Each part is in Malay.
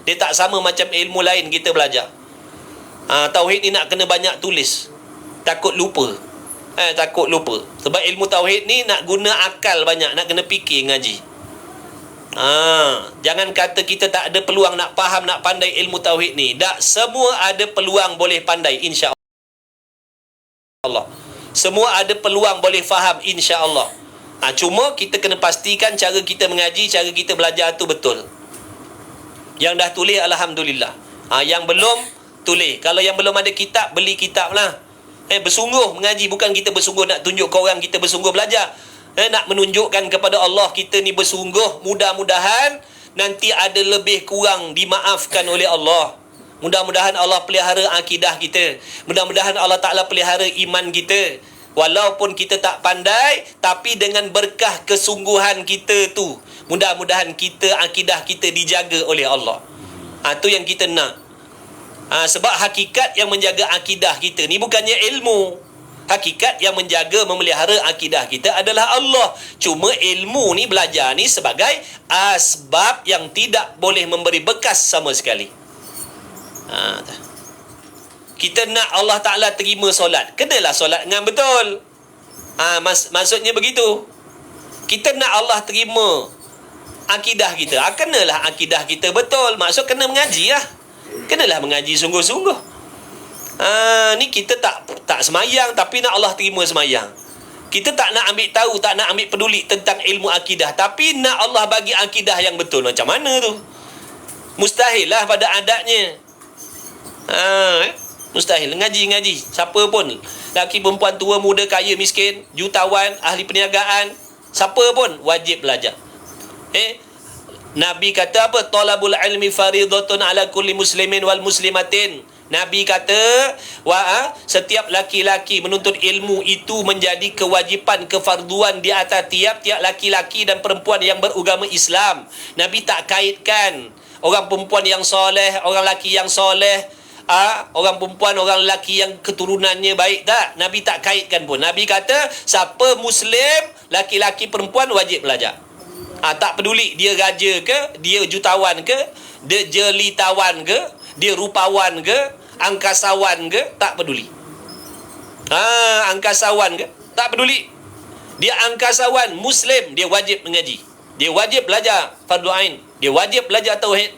Dia tak sama macam ilmu lain kita belajar. Tauhid ni nak kena banyak tulis. Takut lupa. Takut lupa. Sebab ilmu tauhid ni nak guna akal banyak, nak kena fikir ngaji. Jangan kata kita tak ada peluang nak faham, nak pandai ilmu tauhid ni. Tak, semua ada peluang boleh pandai, insya-Allah. Semua ada peluang boleh faham, insya-Allah. Cuma kita kena pastikan cara kita mengaji, cara kita belajar tu betul. Yang dah tulis, alhamdulillah. Yang belum, tulis. Kalau yang belum ada kitab, beli kitab lah. Bersungguh mengaji. Bukan kita bersungguh nak tunjuk ke orang kita bersungguh belajar. Nak menunjukkan kepada Allah kita ni bersungguh. Mudah-mudahan nanti ada lebih kurang dimaafkan oleh Allah. Mudah-mudahan Allah pelihara akidah kita. Mudah-mudahan Allah Ta'ala pelihara iman kita. Walaupun kita tak pandai, tapi dengan berkah kesungguhan kita tu, mudah-mudahan akidah kita dijaga oleh Allah. Tu yang kita nak. Sebab hakikat yang menjaga akidah kita ni bukannya ilmu. Hakikat yang menjaga, memelihara akidah kita adalah Allah. Cuma ilmu ni, belajar ni sebagai asbab yang tidak boleh memberi bekas sama sekali. Kita nak Allah Ta'ala terima solat, kenalah solat dengan betul. Maksudnya begitu. Kita nak Allah terima akidah kita, kenalah akidah kita betul. Maksud kena mengaji lah. Kenalah mengaji sungguh-sungguh. Ni kita tak semayang, tapi nak Allah terima semayang. Kita tak nak ambil tahu, tak nak ambil peduli tentang ilmu akidah, tapi nak Allah bagi akidah yang betul. Macam mana tu? Mustahil lah pada adatnya. Mustahil. Ngaji. Siapa pun, lelaki, perempuan, tua, muda, kaya, miskin, jutawan, ahli perniagaan, siapa pun wajib belajar. Nabi kata apa? Talabul ilmi faridatun ala kulli muslimin wal muslimatin. Nabi kata, setiap laki-laki menuntut ilmu itu menjadi kewajipan, kefarduan di atas tiap-tiap laki-laki dan perempuan yang beragama Islam. Nabi tak kaitkan orang perempuan yang soleh, orang laki yang soleh, orang perempuan, orang lelaki yang keturunannya baik, tak. Nabi tak kaitkan pun. Nabi kata siapa Muslim, laki-laki perempuan wajib belajar. Tak peduli dia raja ke, dia jutawan ke, dia jelitawan ke, dia rupawan ke, angkasawan ke, tak peduli. Angkasawan ke, tak peduli. Dia angkasawan, Muslim, dia wajib mengaji. Dia wajib belajar fardu ain. Dia wajib belajar tauhid.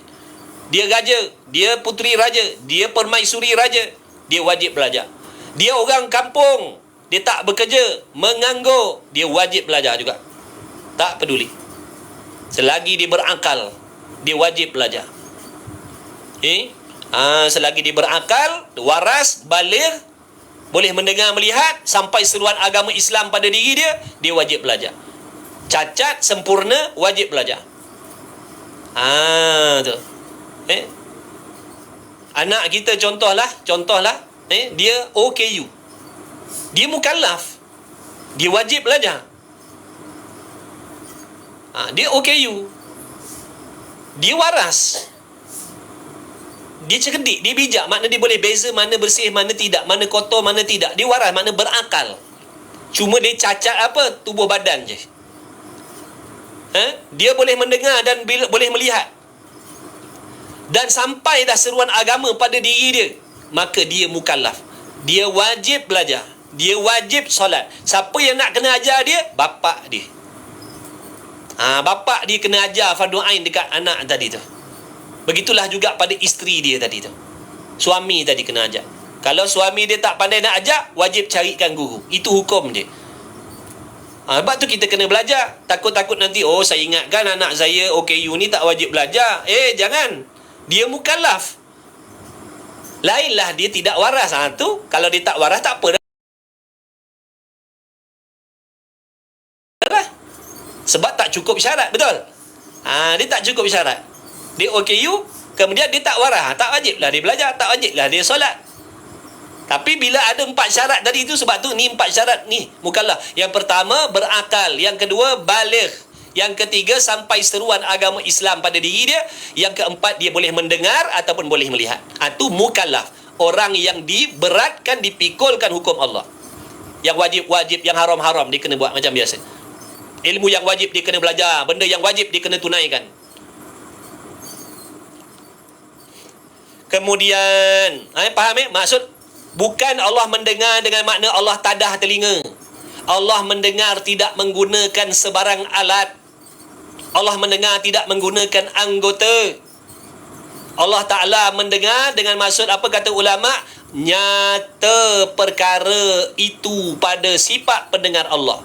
Dia raja, dia puteri raja, dia permaisuri raja, dia wajib belajar. Dia orang kampung, dia tak bekerja, menganggur, dia wajib belajar juga. Tak peduli. Selagi dia berakal, dia wajib belajar. Selagi dia berakal, waras, baligh, boleh mendengar, melihat, sampai seruan agama Islam pada diri dia, dia wajib belajar. Cacat, sempurna, wajib belajar. Tu. Anak kita contohlah, dia OKU. Dia mukallaf. Dia wajib belajar. Dia OKU. Dia waras. Dia cerdik, dia bijak. Makna dia boleh beza mana bersih, mana tidak, mana kotor, mana tidak. Dia waras, makna berakal. Cuma dia cacat apa? Tubuh badan je. Dia boleh mendengar dan boleh melihat. Dan sampai dah seruan agama pada diri dia, maka dia mukallaf. Dia wajib belajar. Dia wajib solat. Siapa yang nak kena ajar dia? Bapak dia. Bapak dia kena ajar fardu ain dekat anak tadi tu. Begitulah juga pada isteri dia tadi tu. Suami tadi kena ajar. Kalau suami dia tak pandai nak ajar, wajib carikan guru. Itu hukum dia. Sebab tu kita kena belajar. Takut-takut nanti, saya ingatkan anak saya OKU ni tak wajib belajar. Jangan. Dia mukallaf. Lainlah dia tidak waras. Tu kalau dia tak waras, tak apa dah. Sebab tak cukup syarat, betul? Dia tak cukup syarat. Dia OKU, kemudian dia tak waras, tak wajiblah dia belajar, tak wajiblah dia solat. Tapi bila ada 4 syarat tadi itu, sebab tu ni 4 syarat ni mukallaf. Yang pertama, berakal. Yang kedua, baligh. Yang ketiga, sampai seruan agama Islam pada diri dia. Yang keempat, dia boleh mendengar ataupun boleh melihat. Itu mukallaf. Orang yang diberatkan, dipikulkan hukum Allah. Yang wajib-wajib, yang haram-haram, dia kena buat macam biasa. Ilmu yang wajib dia kena belajar, benda yang wajib dia kena tunaikan. Kemudian faham maksud bukan Allah mendengar dengan makna Allah tadah telinga. Allah mendengar tidak menggunakan sebarang alat. Allah mendengar tidak menggunakan anggota. Allah Ta'ala mendengar dengan maksud apa kata ulama? Nyata perkara itu pada sifat pendengar Allah.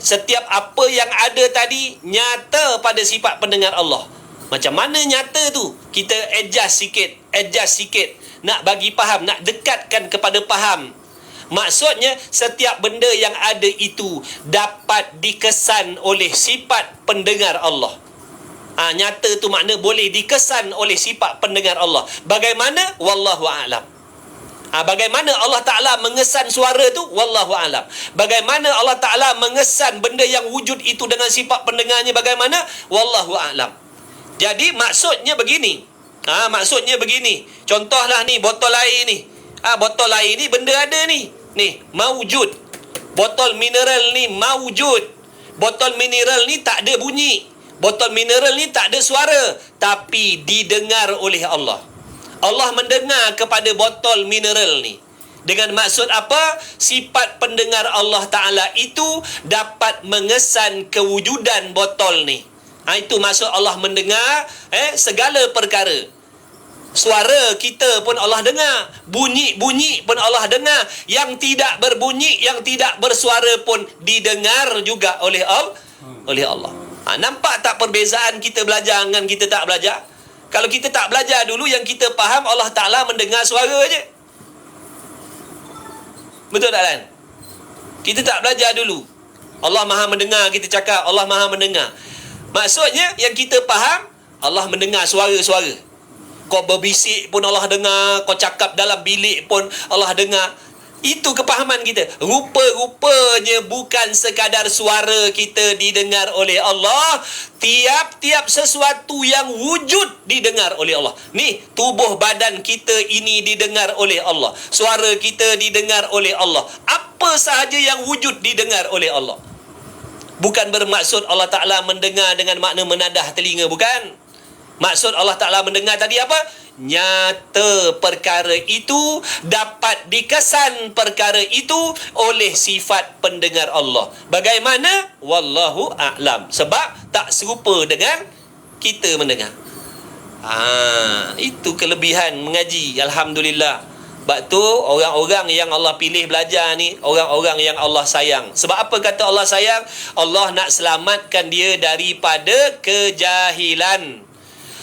Setiap apa yang ada tadi nyata pada sifat pendengar Allah. Macam mana nyata tu? Kita adjust sikit. Nak bagi faham, nak dekatkan kepada faham. Maksudnya setiap benda yang ada itu dapat dikesan oleh sifat pendengar Allah. Nyata tu makna boleh dikesan oleh sifat pendengar Allah. Bagaimana? Wallahu a'lam. Bagaimana Allah Ta'ala mengesan suara tu? Wallahu a'lam. Bagaimana Allah Ta'ala mengesan benda yang wujud itu dengan sifat pendengarnya? Bagaimana? Wallahu a'lam. Jadi maksudnya begini. Maksudnya begini. Contohlah ni botol air ni. Botol air ni benda ada ni. Ni, maujud. Botol mineral ni maujud. Botol mineral ni tak ada bunyi. Botol mineral ni tak ada suara, tapi didengar oleh Allah. Allah mendengar kepada botol mineral ni. Dengan maksud apa? Sifat pendengar Allah Ta'ala itu dapat mengesan kewujudan botol ni. Itu maksud Allah mendengar segala perkara. Suara kita pun Allah dengar. Bunyi-bunyi pun Allah dengar. Yang tidak berbunyi, yang tidak bersuara pun didengar juga oleh Allah. Nampak tak perbezaan kita belajar dengan kita tak belajar? Kalau kita tak belajar dulu, yang kita faham Allah Ta'ala mendengar suara je. Betul tak kan? Kita tak belajar dulu. Allah Maha mendengar kita cakap, Allah Maha mendengar. Maksudnya yang kita faham, Allah mendengar suara-suara. Kau berbisik pun Allah dengar, kau cakap dalam bilik pun Allah dengar. Itu kepahaman kita. Rupa-rupanya bukan sekadar suara kita didengar oleh Allah. Tiap-tiap sesuatu yang wujud didengar oleh Allah. Ni, tubuh badan kita ini didengar oleh Allah. Suara kita didengar oleh Allah. Apa sahaja yang wujud didengar oleh Allah. Bukan bermaksud Allah Ta'ala mendengar dengan makna menadah telinga, bukan. Maksud Allah Ta'ala mendengar tadi apa? Nyata perkara itu dapat dikesan perkara itu oleh sifat pendengar Allah. Bagaimana? Wallahu a'lam. Sebab tak serupa dengan kita mendengar. Itu kelebihan mengaji. Alhamdulillah. Sebab tu orang-orang yang Allah pilih belajar ni orang-orang yang Allah sayang. Sebab apa kata Allah sayang? Allah nak selamatkan dia daripada kejahilan.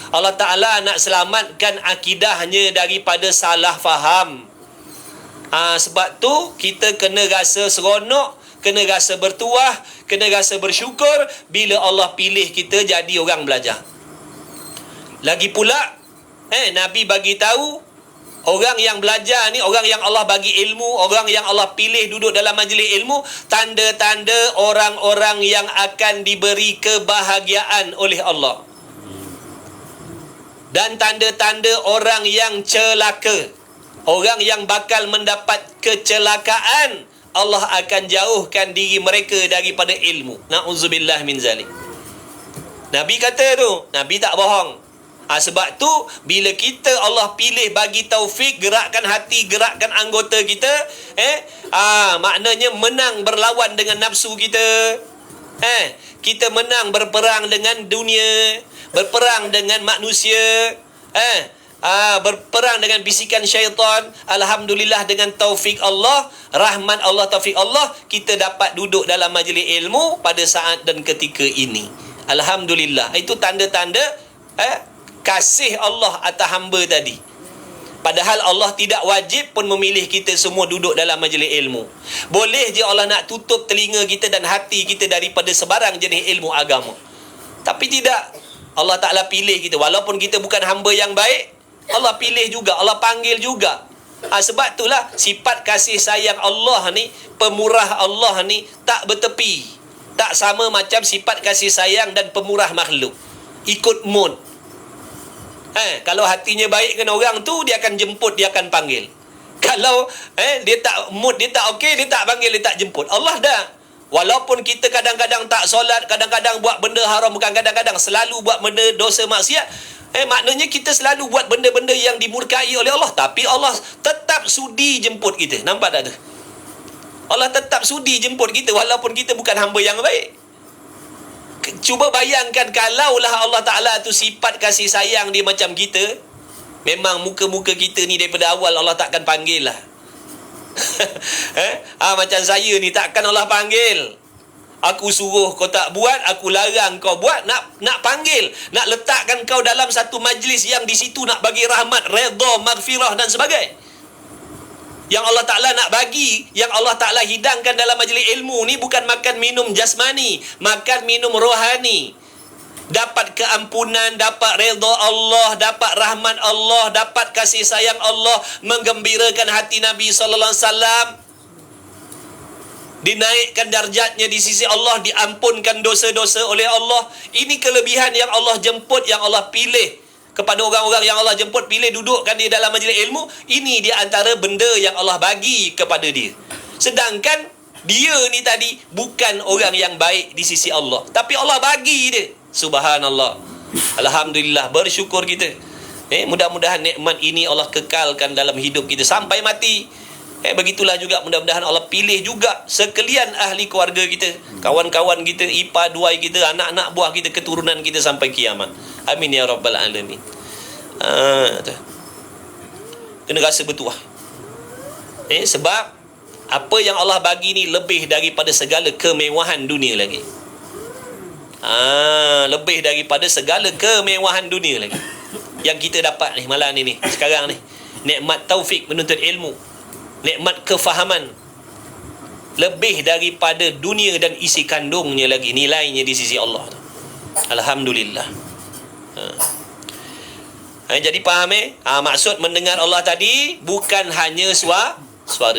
Allah Ta'ala nak selamatkan akidahnya daripada salah faham. Sebab tu kita kena rasa seronok, kena rasa bertuah, kena rasa bersyukur bila Allah pilih kita jadi orang belajar. Lagi pula Nabi bagi tahu orang yang belajar ni, orang yang Allah bagi ilmu, orang yang Allah pilih duduk dalam majlis ilmu, tanda-tanda orang-orang yang akan diberi kebahagiaan oleh Allah. Dan tanda-tanda orang yang celaka, orang yang bakal mendapat kecelakaan, Allah akan jauhkan diri mereka daripada ilmu. Na'udzubillah min zalik. Nabi kata tu, Nabi tak bohong. Sebab tu bila kita Allah pilih bagi taufik, gerakkan hati, gerakkan anggota kita, maknanya menang berlawan dengan nafsu kita. Kita menang berperang dengan dunia, berperang dengan manusia, berperang dengan bisikan syaitan. Alhamdulillah dengan taufik Allah, rahmat Allah, taufik Allah, kita dapat duduk dalam majlis ilmu pada saat dan ketika ini. Alhamdulillah. Itu tanda-tanda kasih Allah atas hamba tadi. Padahal Allah tidak wajib pun memilih kita semua duduk dalam majlis ilmu. Boleh je Allah nak tutup telinga kita dan hati kita daripada sebarang jenis ilmu agama. Tapi tidak. Allah Ta'ala pilih kita. Walaupun kita bukan hamba yang baik, Allah pilih juga, Allah panggil juga. Sebab itulah sifat kasih sayang Allah ni, pemurah Allah ni tak bertepi. Tak sama macam sifat kasih sayang dan pemurah makhluk. Ikut mood. Kalau hatinya baik dengan orang tu, dia akan jemput, dia akan panggil. Kalau dia tak mood, dia tak okey, dia tak panggil, dia tak jemput. Allah dah. Walaupun kita kadang-kadang tak solat, kadang-kadang buat benda haram, bukan kadang-kadang, selalu buat benda dosa maksiat, Maknanya kita selalu buat benda-benda yang dimurkai oleh Allah, tapi Allah tetap sudi jemput kita. Nampak tak tu? Allah tetap sudi jemput kita walaupun kita bukan hamba yang baik. Cuba bayangkan kalaulah Allah Ta'ala tu sifat kasih sayang dia macam kita, memang muka-muka kita ni daripada awal Allah takkan panggil lah. Macam saya ni takkan Allah panggil. Aku suruh kau tak buat, aku larang kau buat, nak panggil, nak letakkan kau dalam satu majlis yang di situ nak bagi rahmat, redha, maghfirah dan sebagainya. Yang Allah Ta'ala nak bagi, yang Allah Ta'ala hidangkan dalam majlis ilmu ni bukan makan minum jasmani, makan minum rohani. Dapat keampunan, dapat redha Allah, dapat rahmat Allah, dapat kasih sayang Allah, menggembirakan hati Nabi sallallahu alaihi wasallam, dinaikkan darjatnya di sisi Allah, diampunkan dosa-dosa oleh Allah. Ini kelebihan yang Allah jemput, yang Allah pilih kepada orang-orang yang Allah jemput, pilih dudukkan dia dalam majlis ilmu. Ini di antara benda yang Allah bagi kepada dia. Sedangkan dia ni tadi bukan orang yang baik di sisi Allah, tapi Allah bagi dia. Subhanallah. Alhamdulillah, bersyukur kita. Mudah-mudahan nikmat ini Allah kekalkan dalam hidup kita sampai mati. Begitulah juga mudah-mudahan Allah pilih juga sekalian ahli keluarga kita, kawan-kawan kita, ipar duai kita, anak-anak buah kita, keturunan kita sampai kiamat. Amin ya rabbal alamin. Kena rasa bertuah. Sebab apa yang Allah bagi ni lebih daripada segala kemewahan dunia lagi. Lebih daripada segala kemewahan dunia lagi yang kita dapat ni malam ni sekarang ni. Nikmat taufik menuntut ilmu, nikmat kefahaman, lebih daripada dunia dan isi kandungnya lagi nilainya di sisi Allah. Alhamdulillah. Jadi faham maksud mendengar Allah tadi bukan hanya suara.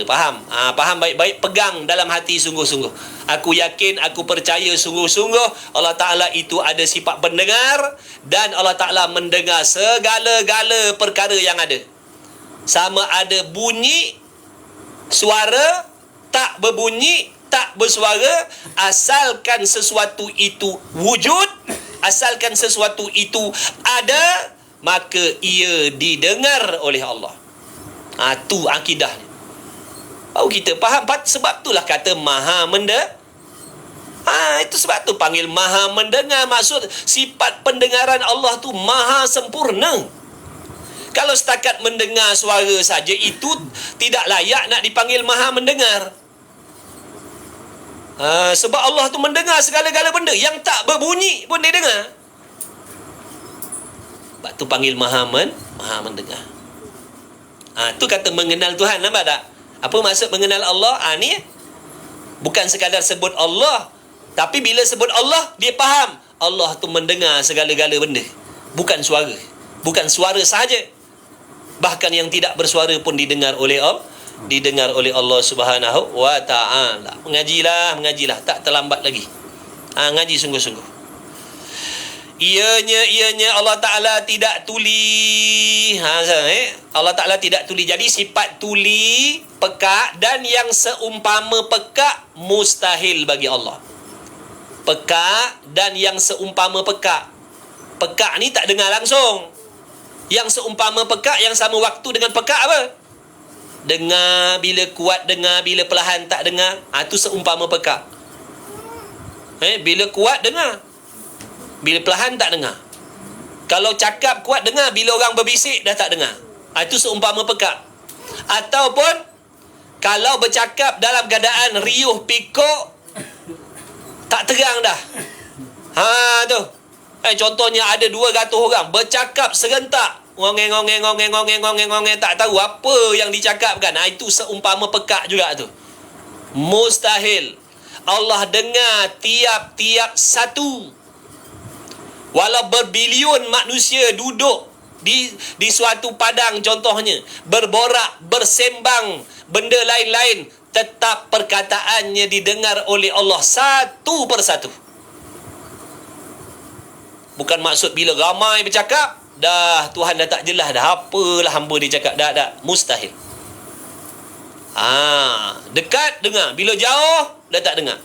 Faham? Faham baik-baik, pegang dalam hati sungguh-sungguh. Aku yakin, aku percaya sungguh-sungguh Allah Ta'ala itu ada sifat pendengar, dan Allah Ta'ala mendengar segala-gala perkara yang ada. Sama ada bunyi suara, tak berbunyi, tak bersuara, asalkan sesuatu itu wujud, asalkan sesuatu itu ada, maka ia didengar oleh Allah. Tu akidah. Baru kita faham. Sebab itulah kata maha mendengar. Itu sebab tu panggil maha mendengar. Maksud sifat pendengaran Allah tu maha sempurna. Kalau setakat mendengar suara saja, itu tidak layak nak dipanggil maha mendengar. Sebab Allah tu mendengar segala-gala benda. Yang tak berbunyi pun dia dengar. Sebab tu panggil maha mendengar. Tu kata mengenal Tuhan. Nampak tak? Apa maksud mengenal Allah? Ni bukan sekadar sebut Allah, tapi bila sebut Allah, dia faham Allah tu mendengar segala-gala benda. Bukan suara. Bukan suara sahaja, bahkan yang tidak bersuara pun didengar oleh Allah. Didengar oleh Allah Subhanahu wa ta'ala. Mengajilah, tak terlambat lagi. Ngaji sungguh-sungguh. Ianya Allah Ta'ala tidak tuli. Allah Ta'ala tidak tuli. Jadi sifat tuli, peka, dan yang seumpama peka mustahil bagi Allah. Peka dan yang seumpama peka. Peka ni tak dengar langsung. Yang seumpama peka, yang sama waktu dengan peka apa? Dengar, bila kuat dengar, bila perlahan tak dengar. Itu seumpama peka. Bila kuat dengar, bila perlahan tak dengar. Kalau cakap kuat dengar, bila orang berbisik dah tak dengar. Itu seumpama peka. Ataupun kalau bercakap dalam keadaan riuh pikuk, tak terang dah. Tu. Contohnya ada 200 orang bercakap serentak, ngongeng, tak tahu apa yang dicakapkan. Itu seumpama peka juga tu. Mustahil. Allah dengar tiap-tiap satu. Walau berbilion manusia duduk di suatu padang contohnya, berborak, bersembang benda lain-lain, tetap perkataannya didengar oleh Allah satu persatu. Bukan maksud bila ramai bercakap, dah Tuhan dah tak jelas dah apalah hamba dia cakap. Dah mustahil. Dekat dengar, bila jauh dah tak dengar.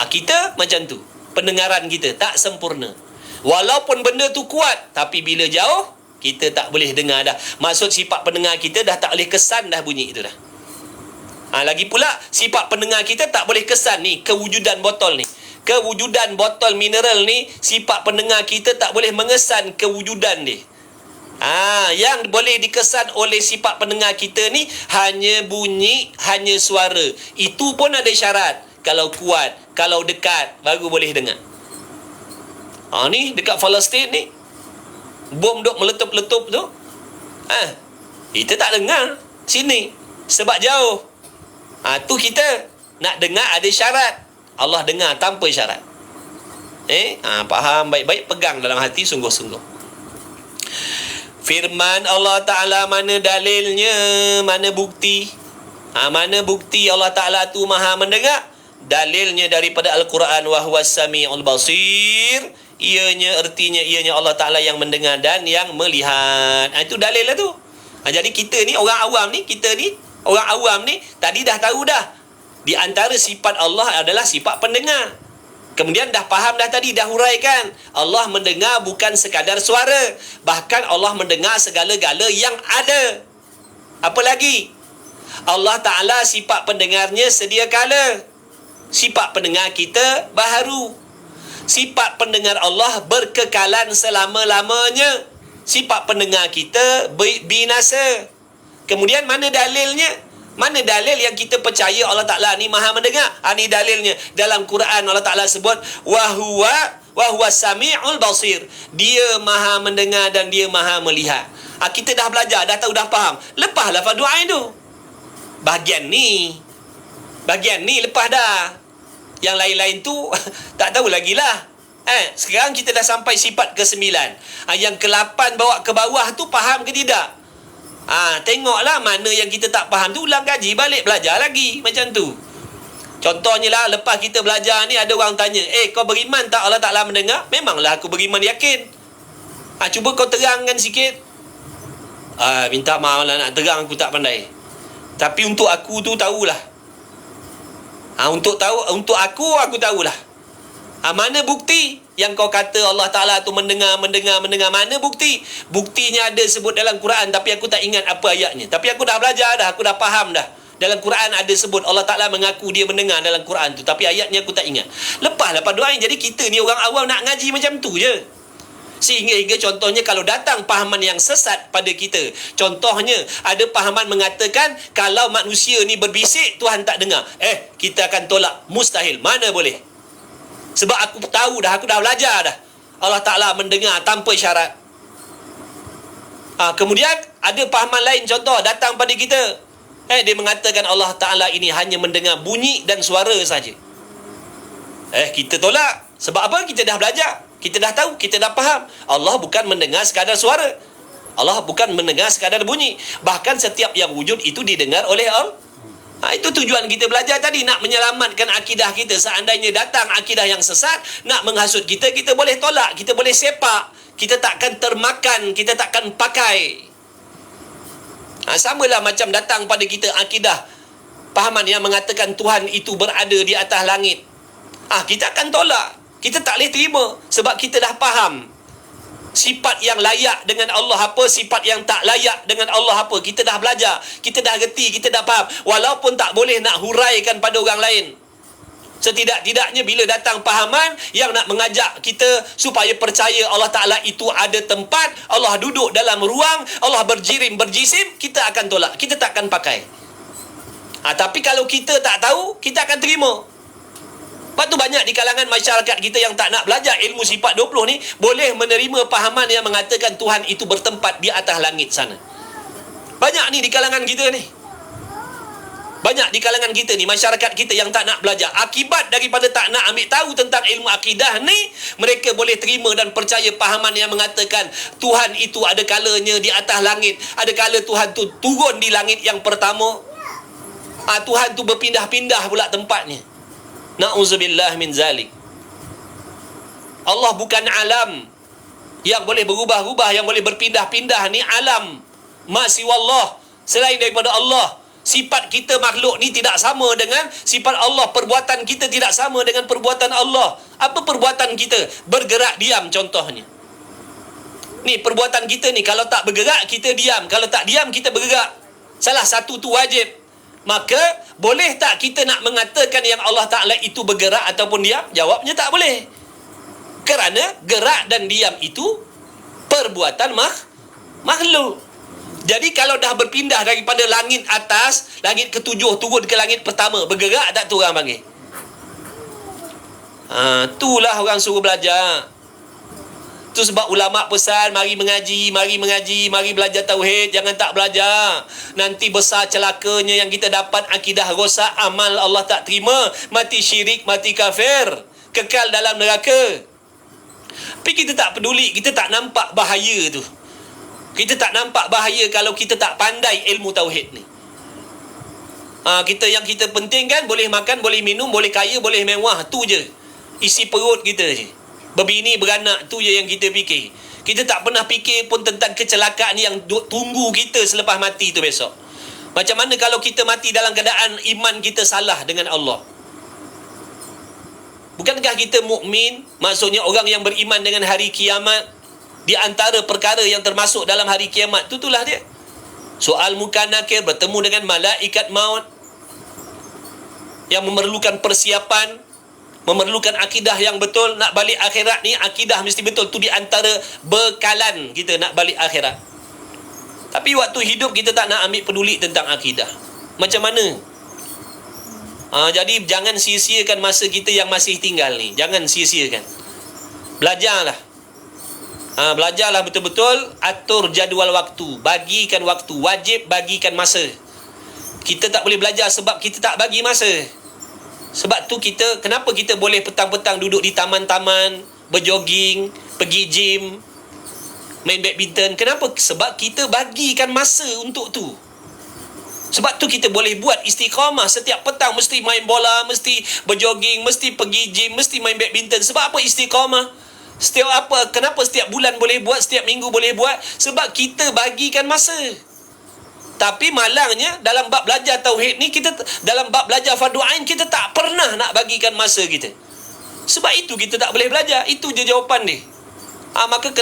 Kita macam tu. Pendengaran kita tak sempurna. Walaupun benda tu kuat, tapi bila jauh, kita tak boleh dengar dah. Maksud sifat pendengar kita dah tak boleh kesan dah bunyi itu dah. Lagi pula, sifat pendengar kita tak boleh kesan ni, kewujudan botol ni. Kewujudan botol mineral ni, sifat pendengar kita tak boleh mengesan kewujudan dia. Yang boleh dikesan oleh sifat pendengar kita ni hanya bunyi, hanya suara. Itu pun ada syarat. Kalau kuat, kalau dekat, baru boleh dengar. Ni dekat Palestin ni, bom duk meletup-letup tu, kita tak dengar sini sebab jauh. Tu kita nak dengar ada syarat. Allah dengar tanpa syarat. Faham baik-baik, pegang dalam hati sungguh-sungguh. Firman Allah Ta'ala, mana dalilnya, mana bukti? Mana bukti Allah Ta'ala tu maha mendengar? Dalilnya daripada Al-Quran, wa huwas sami'ul basir. Artinya ianya Allah Ta'ala yang mendengar dan yang melihat. Itu dalil lah tu. Jadi kita ni orang awam ni, tadi dah tahu dah, di antara sifat Allah adalah sifat pendengar. Kemudian dah faham dah tadi, dah huraikan, Allah mendengar bukan sekadar suara, bahkan Allah mendengar segala-gala yang ada. Apa lagi? Allah Ta'ala sifat pendengarnya sedia kala. Sifat pendengar kita baharu. Sifat pendengar Allah berkekalan selama-lamanya. Sifat pendengar kita binasa. Kemudian mana dalilnya? Mana dalil yang kita percaya Allah Ta'ala ni maha mendengar? Ni dalilnya. Dalam Quran Allah Ta'ala sebut, wa huwa sami'ul basir. Dia maha mendengar dan dia maha melihat. Kita dah belajar, dah tahu, dah faham. Lepas lafaz doa itu. Bahagian ni lepas dah. Yang lain-lain tu tak tahu lagi lah. Sekarang kita dah sampai sifat ke-9. Yang ke-8 bawa ke bawah tu faham ke tidak? Tengoklah mana yang kita tak faham tu, ulang kaji balik, belajar lagi macam tu. Contohnya lah, lepas kita belajar ni ada orang tanya, kau beriman tak Allah Ta'ala mendengar? Memanglah aku beriman, yakin. Cuba kau terangkan sikit. Minta maaf lah, nak terang aku tak pandai. Tapi untuk aku tu tahulah. Untuk aku tahulah. Mana bukti yang kau kata Allah Ta'ala tu mendengar? Mana bukti? Buktinya ada sebut dalam Quran, tapi aku tak ingat apa ayatnya. Tapi aku dah belajar dah, aku dah faham dah. Dalam Quran ada sebut Allah Ta'ala mengaku dia mendengar dalam Quran tu, tapi ayatnya aku tak ingat. Lepas doa. Jadi kita ni orang awam nak ngaji macam tu je. Sehingga contohnya kalau datang pahaman yang sesat pada kita, contohnya ada pahaman mengatakan kalau manusia ni berbisik Tuhan tak dengar, kita akan tolak, mustahil, mana boleh. Sebab aku tahu dah, aku dah belajar dah, Allah Ta'ala mendengar tanpa syarat. Kemudian ada pahaman lain, contoh datang pada kita, dia mengatakan Allah Ta'ala ini hanya mendengar bunyi dan suara saja. Kita tolak. Sebab apa? Kita dah belajar, kita dah tahu, kita dah faham. Allah bukan mendengar sekadar suara, Allah bukan mendengar sekadar bunyi. Bahkan setiap yang wujud itu didengar oleh Allah. Itu tujuan kita belajar tadi, nak menyelamatkan akidah kita. Seandainya datang akidah yang sesat nak menghasut kita, kita boleh tolak, kita boleh sepak, kita takkan termakan, kita takkan pakai. Samalah macam datang pada kita akidah pahaman yang mengatakan Tuhan itu berada di atas langit. Kita akan tolak, kita tak boleh terima. Sebab kita dah faham sifat yang layak dengan Allah apa, sifat yang tak layak dengan Allah apa. Kita dah belajar, kita dah reti, kita dah faham. Walaupun tak boleh nak huraikan pada orang lain, setidak-tidaknya bila datang pahaman yang nak mengajak kita supaya percaya Allah Ta'ala itu ada tempat, Allah duduk dalam ruang, Allah berjirim berjisim, kita akan tolak, kita tak akan pakai. Tapi kalau kita tak tahu, kita akan terima. Lepas tu banyak di kalangan masyarakat kita yang tak nak belajar ilmu sifat 20 ni, boleh menerima pahaman yang mengatakan Tuhan itu bertempat di atas langit sana. Banyak ni di kalangan kita ni. Banyak di kalangan kita ni, masyarakat kita yang tak nak belajar. Akibat daripada tak nak ambil tahu tentang ilmu akidah ni, mereka boleh terima dan percaya pahaman yang mengatakan Tuhan itu ada kalanya di atas langit, ada kala Tuhan tu turun di langit yang pertama, Tuhan tu berpindah-pindah pula tempatnya. Na'udzubillah min zalik. Allah bukan alam yang boleh berubah-ubah, yang boleh berpindah-pindah. Ni alam ma siwallah, selain daripada Allah. Sifat kita makhluk ni tidak sama dengan sifat Allah. Perbuatan kita tidak sama dengan perbuatan Allah. Apa perbuatan kita? Bergerak diam contohnya. Ni perbuatan kita ni, kalau tak bergerak kita diam, kalau tak diam kita bergerak. Salah satu tu wajib. Maka boleh tak kita nak mengatakan yang Allah Ta'ala itu bergerak ataupun diam? Jawabnya tak boleh. Kerana gerak dan diam itu perbuatan makhluk. Jadi kalau dah berpindah daripada langit atas, langit ketujuh turun ke langit pertama, bergerak tak tu orang panggil? Itulah orang suruh belajar. Tu sebab ulama' pesan, mari mengaji, mari belajar tauhid, jangan tak belajar. Nanti besar celakanya yang kita dapat, akidah rosak, amal Allah tak terima, mati syirik, mati kafir, kekal dalam neraka. Tapi kita tak peduli, kita tak nampak bahaya tu. Kita tak nampak bahaya kalau kita tak pandai ilmu tauhid ni. Yang kita penting kan, boleh makan, boleh minum, boleh kaya, boleh mewah, tu je. Isi perut kita je. Berbini, beranak, tu je yang kita fikir. Kita tak pernah fikir pun tentang kecelakaan yang tunggu kita selepas mati tu besok. Macam mana kalau kita mati dalam keadaan iman kita salah dengan Allah? Bukankah kita mukmin? Maksudnya orang yang beriman dengan hari kiamat. Di antara perkara yang termasuk dalam hari kiamat tu, itulah dia. Soal munkar nakir, bertemu dengan malaikat maut yang memerlukan persiapan, memerlukan akidah yang betul. Nak balik akhirat ni, akidah mesti betul. Tu di antara bekalan kita nak balik akhirat. Tapi waktu hidup kita tak nak ambil peduli tentang akidah. Macam mana? Jadi jangan sia-siakan masa kita yang masih tinggal ni. Jangan sia-siakan. Belajarlah. Belajarlah betul-betul. Atur jadual waktu. Bagikan waktu. Wajib bagikan masa. Kita tak boleh belajar sebab kita tak bagi masa. Sebab tu kenapa kita boleh petang-petang duduk di taman-taman, berjoging, pergi gym, main badminton? Kenapa? Sebab kita bagikan masa untuk tu. Sebab tu kita boleh buat istiqamah. Setiap petang mesti main bola, mesti berjoging, mesti pergi gym, mesti main badminton. Sebab apa istiqamah? Kenapa setiap bulan boleh buat, setiap minggu boleh buat? Sebab kita bagikan masa. Tapi malangnya dalam bab belajar tauhid ni, dalam bab belajar fardu ain, kita tak pernah nak bagikan masa kita. Sebab itu kita tak boleh belajar. Itu je jawapan dia. Maka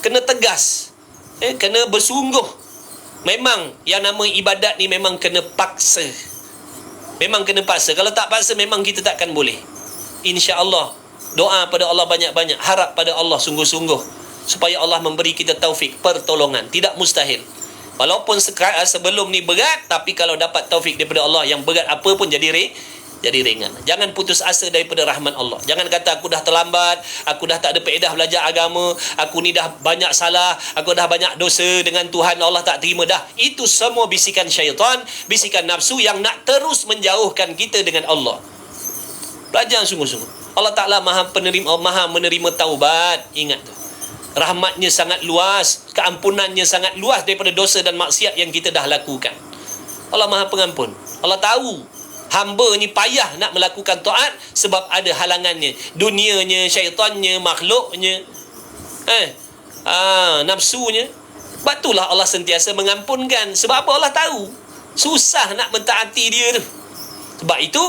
kena tegas. Kena bersungguh. Memang yang nama ibadat ni memang kena paksa. Memang kena paksa. Kalau tak paksa memang kita takkan boleh. InsyaAllah. Doa pada Allah banyak-banyak. Harap pada Allah sungguh-sungguh. Supaya Allah memberi kita taufik, pertolongan. Tidak mustahil. Walaupun sebelum ni berat, tapi kalau dapat taufik daripada Allah, yang berat apa pun jadi ringan. Jangan putus asa daripada rahmat Allah. Jangan kata aku dah terlambat, aku dah tak ada faedah belajar agama, aku ni dah banyak salah, aku dah banyak dosa dengan Tuhan, Allah tak terima dah. Itu semua bisikan syaitan, bisikan nafsu yang nak terus menjauhkan kita dengan Allah. Belajar sungguh-sungguh. Allah Ta'ala maha menerima taubat. Ingat tu. Rahmatnya sangat luas, keampunannya sangat luas daripada dosa dan maksiat yang kita dah lakukan. Allah maha pengampun. Allah tahu hamba ni payah nak melakukan taat sebab ada halangannya. Dunianya, syaitannya, makhluknya, nafsunya. Sebab itulah Allah sentiasa mengampunkan. Sebab apa? Allah tahu susah nak mentaati dia tu. Sebab itu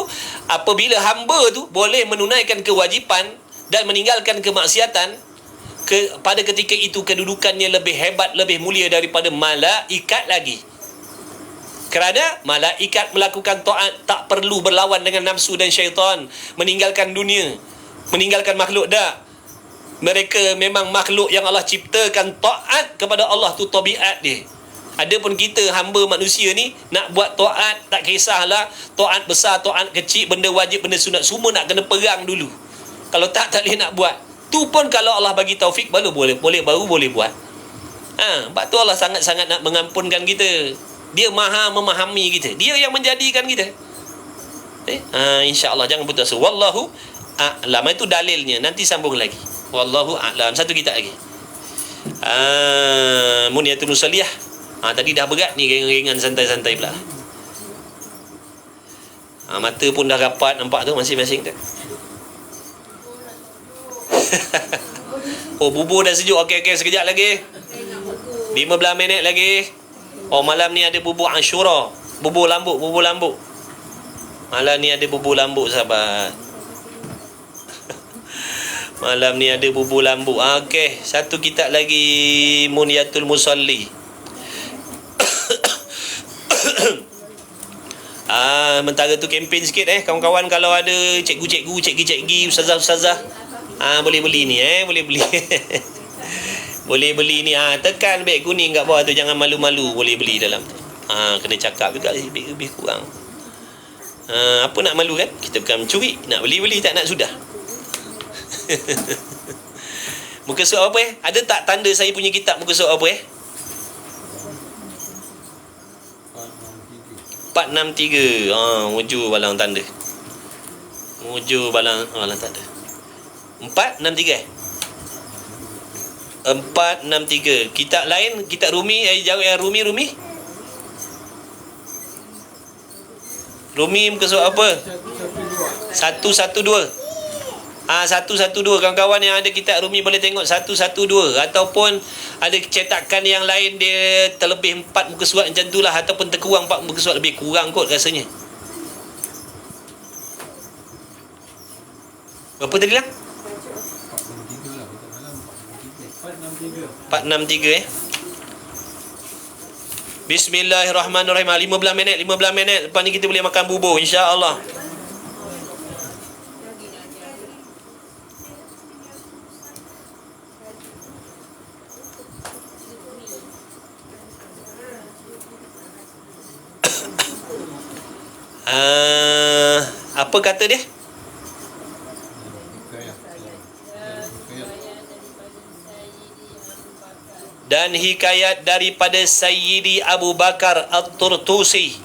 apabila hamba tu boleh menunaikan kewajipan dan meninggalkan kemaksiatan, pada ketika itu kedudukannya lebih hebat, lebih mulia daripada malaikat lagi. Kerana malaikat melakukan taat tak perlu berlawan dengan nafsu dan syaitan, meninggalkan dunia, meninggalkan makhluk dah. Mereka memang makhluk yang Allah ciptakan, taat kepada Allah tu tabiat dia. Adapun kita hamba manusia ni nak buat taat, tak kisahlah taat besar, taat kecil, benda wajib, benda sunat, semua nak kena perang dulu. Kalau tak boleh nak buat. Tu pun kalau Allah bagi taufik baru boleh buat. Sebab tu Allah sangat-sangat nak mengampunkan kita. Dia maha memahami kita. Dia yang menjadikan kita. InsyaAllah jangan putus asa. Wallahu a'lam. Itu dalilnya. Nanti sambung lagi. Wallahu a'lam. Satu kita lagi. Muniatul Nusaliyah. Tadi dah berat ni, ringan-ringan, santai-santai pula. Mata pun dah rapat, nampak tu masing-masing tu. Bubur dah sejuk. Okey, sekejap lagi. 15 minit lagi. Malam ni ada bubur Ashura. Bubur lambuk. Malam ni ada bubur lambuk, sahabat. Malam ni ada bubur lambuk. Okey, satu kitab lagi, Munyatul Musalli. Mentara tu kempen sikit kawan-kawan, kalau ada cikgu-cikgu, cikgi-cikgi, ustazah-ustazah, boleh beli ni, boleh beli. Boleh beli ni, tekan beg kuning kat bawah tu, jangan malu-malu, boleh beli dalam tu. Kena cakap juga lebih kurang. Apa nak malu kan? Kita bukan mencuri, nak beli tak nak sudah. Muka surat apa Ada tak tanda saya punya kitab muka surat apa 463. Wujud balang tanda. Wujud balang tanda. 463 463. Kitab lain, kitab Rumi, jawab yang Rumi. Rumi muka surat apa? 112. 112. Kawan-kawan yang ada kitab Rumi boleh tengok 112, ataupun ada cetakan yang lain dia terlebih 4 muka surat macam itulah, ataupun terkurang 4 muka surat, lebih kurang kot rasanya. Berapa tadi lah? 463. Bismillahirrahmanirrahim. 15 minit. Lepas ni kita boleh makan bubur, insya-Allah. Apa kata dia? Dan hikayat daripada Sayyidi Abu Bakar At-Turtusi.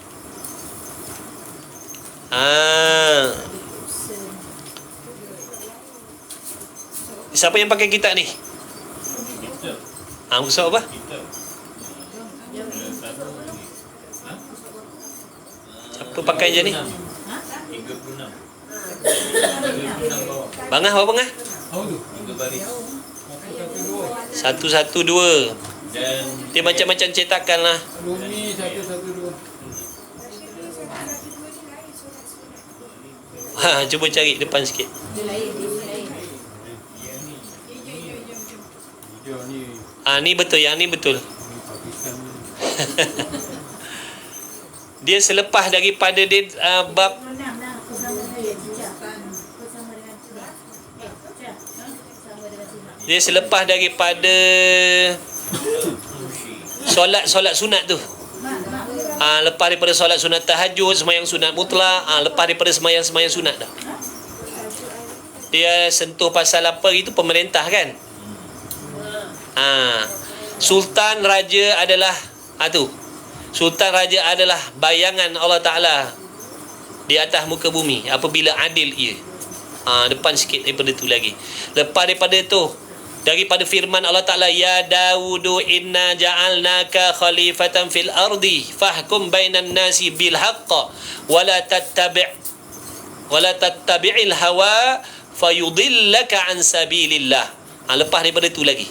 Siapa yang pakai kitab ni? Muka apa? Siapa pakai je ni? 36. Bangah apa bangah? 112. Dia macam-macam cetakan lah. Rumi 112. Cuba cari depan sikit. Ni betul, yang ni betul. Dia selepas daripada dia bab dia selepas daripada solat sunat tu. Lepas daripada solat sunat tahajud, sembahyang sunat mutlak, lepas daripada sembahyang sunat dah. Dia sentuh pasal apa itu pemerintah kan? Sultan Raja adalah Sultan Raja adalah bayangan Allah Ta'ala di atas muka bumi apabila adil ia. Depan sikit daripada tu lagi. Lepas daripada tu, daripada firman Allah Ta'ala, ya Dawudu inna ja'alnaka khalifatan fil ardi fahkum bainan nasi bil haqqa wala tattabi'il hawa fayudillaka an sabilillah. Lepas daripada tu lagi.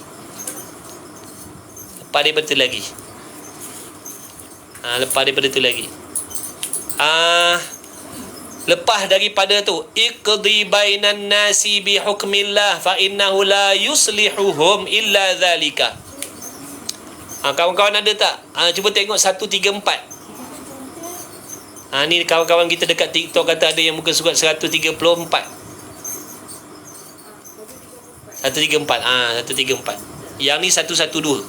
Lepas daripada tu, iqdi bainan nasi bi hukmillah fa innahu la yuslihuhum illa dhalika. Kawan-kawan ada tak? Cuba tengok 134. Ni kawan-kawan kita dekat TikTok kata ada yang muka surat 134. 134. Yang ni 112.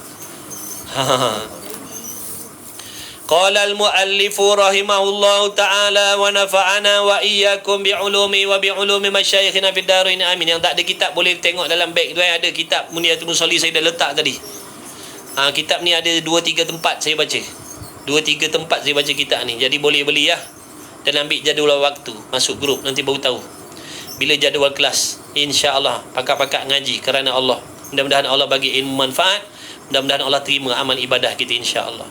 Qala al-muallifu rahimahullahu ta'ala wa nafa'ana wa iyyakum bi'ulumi wa bi'ulumi masyayikhina fid darain amin. Yang tak ada kitab boleh tengok dalam beg tu ada kitab Munyatul Musalli, saya dah letak tadi. Kitab ni ada 2-3 tempat saya baca. 2-3 tempat saya baca kitab ni. Jadi boleh beli dan ambil jadual waktu, masuk grup nanti baru tahu bila jadual kelas. Insya-Allah pakak-pakak ngaji kerana Allah. Mudah-mudahan Allah bagi ilmu manfaat, mudah-mudahan Allah terima amal ibadah kita insya-Allah.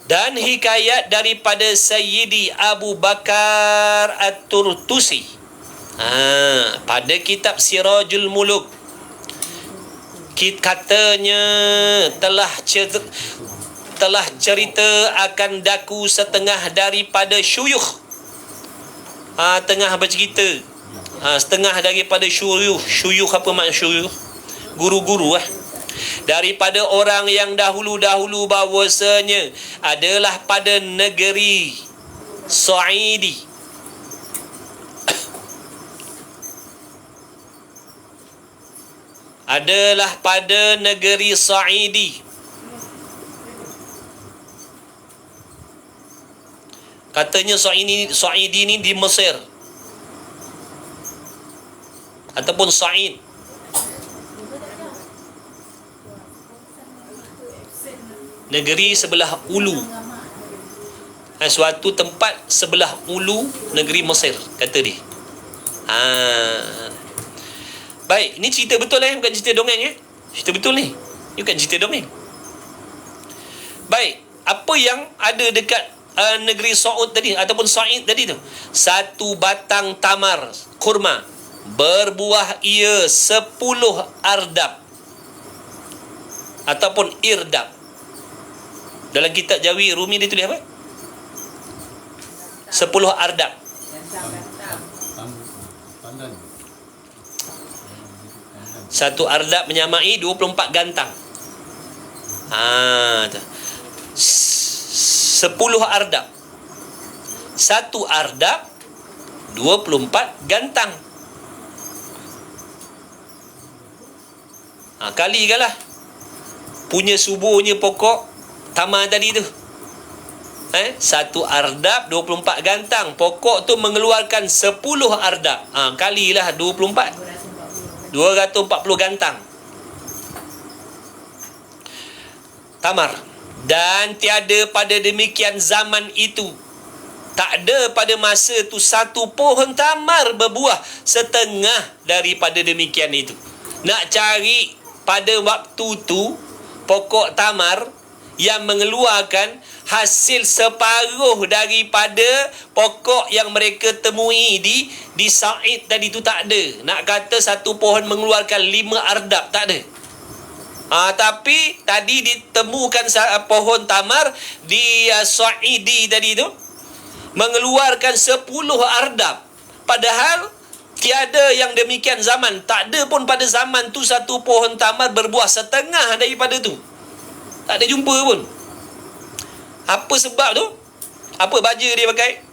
Dan hikayat daripada Sayyidi Abu Bakar At-Turtusi pada kitab Sirajul Muluk, katanya telah telah cerita akan daku setengah daripada syuyukh. Tengah bercerita. Setengah daripada syuyukh. Syuyukh apa maksud syuyukh? Guru-guru daripada orang yang dahulu-dahulu bahawasanya adalah pada negeri Sa'idi. Adalah pada negeri Sa'idi. Katanya Sa'idi ni di Mesir ataupun Sa'id. Negeri sebelah ulu. Suatu tempat sebelah ulu negeri Mesir, kata dia. Baik, ini cerita betul bukan cerita dongeng cerita betul ni. Ini bukan cerita dongeng. Baik, apa yang ada dekat negeri Saud tadi ataupun Sa'id tadi tu? Satu batang tamar kurma, berbuah ia 10 ardab ataupun irdab. Dalam kitab Jawi Rumi dia tulis apa? 10 ardab. Satu ardab menyamai 24 gantang. 10 ardab. Satu ardab 24 gantang. Kalikanlah punya suburnya pokok tamar tadi tu. Satu ardab 24 gantang. Pokok tu mengeluarkan 10 ardab. Kalilah 24. 240 gantang tamar. Dan tiada pada demikian zaman itu, tak ada pada masa tu satu pohon tamar berbuah setengah daripada demikian itu. Nak cari pada waktu tu pokok tamar yang mengeluarkan hasil separuh daripada pokok yang mereka temui di Sa'id tadi tu tak ada. Nak kata satu pohon mengeluarkan 5 ardab, tak ada. Tapi tadi ditemukan pohon tamar di Sa'idi tadi tu mengeluarkan 10 ardab. Padahal tiada yang demikian zaman. Tak ada pun pada zaman tu satu pohon tamar berbuah setengah daripada tu. Tak ada jumpa pun. Apa sebab tu? Apa baja dia pakai?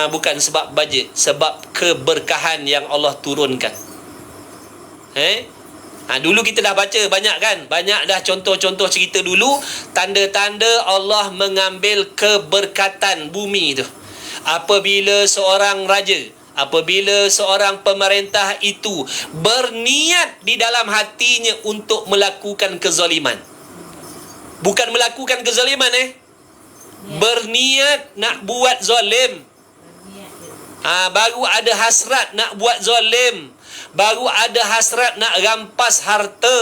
Bukan sebab baja, sebab keberkahan yang Allah turunkan. Dulu kita dah baca banyak kan? Banyak dah contoh-contoh cerita dulu, tanda-tanda Allah mengambil keberkatan bumi tu. Apabila seorang raja, apabila seorang pemerintah itu berniat di dalam hatinya untuk melakukan kezaliman. Bukan melakukan kezaliman berniat nak buat zalim. Baru ada hasrat nak buat zalim, baru ada hasrat nak rampas harta,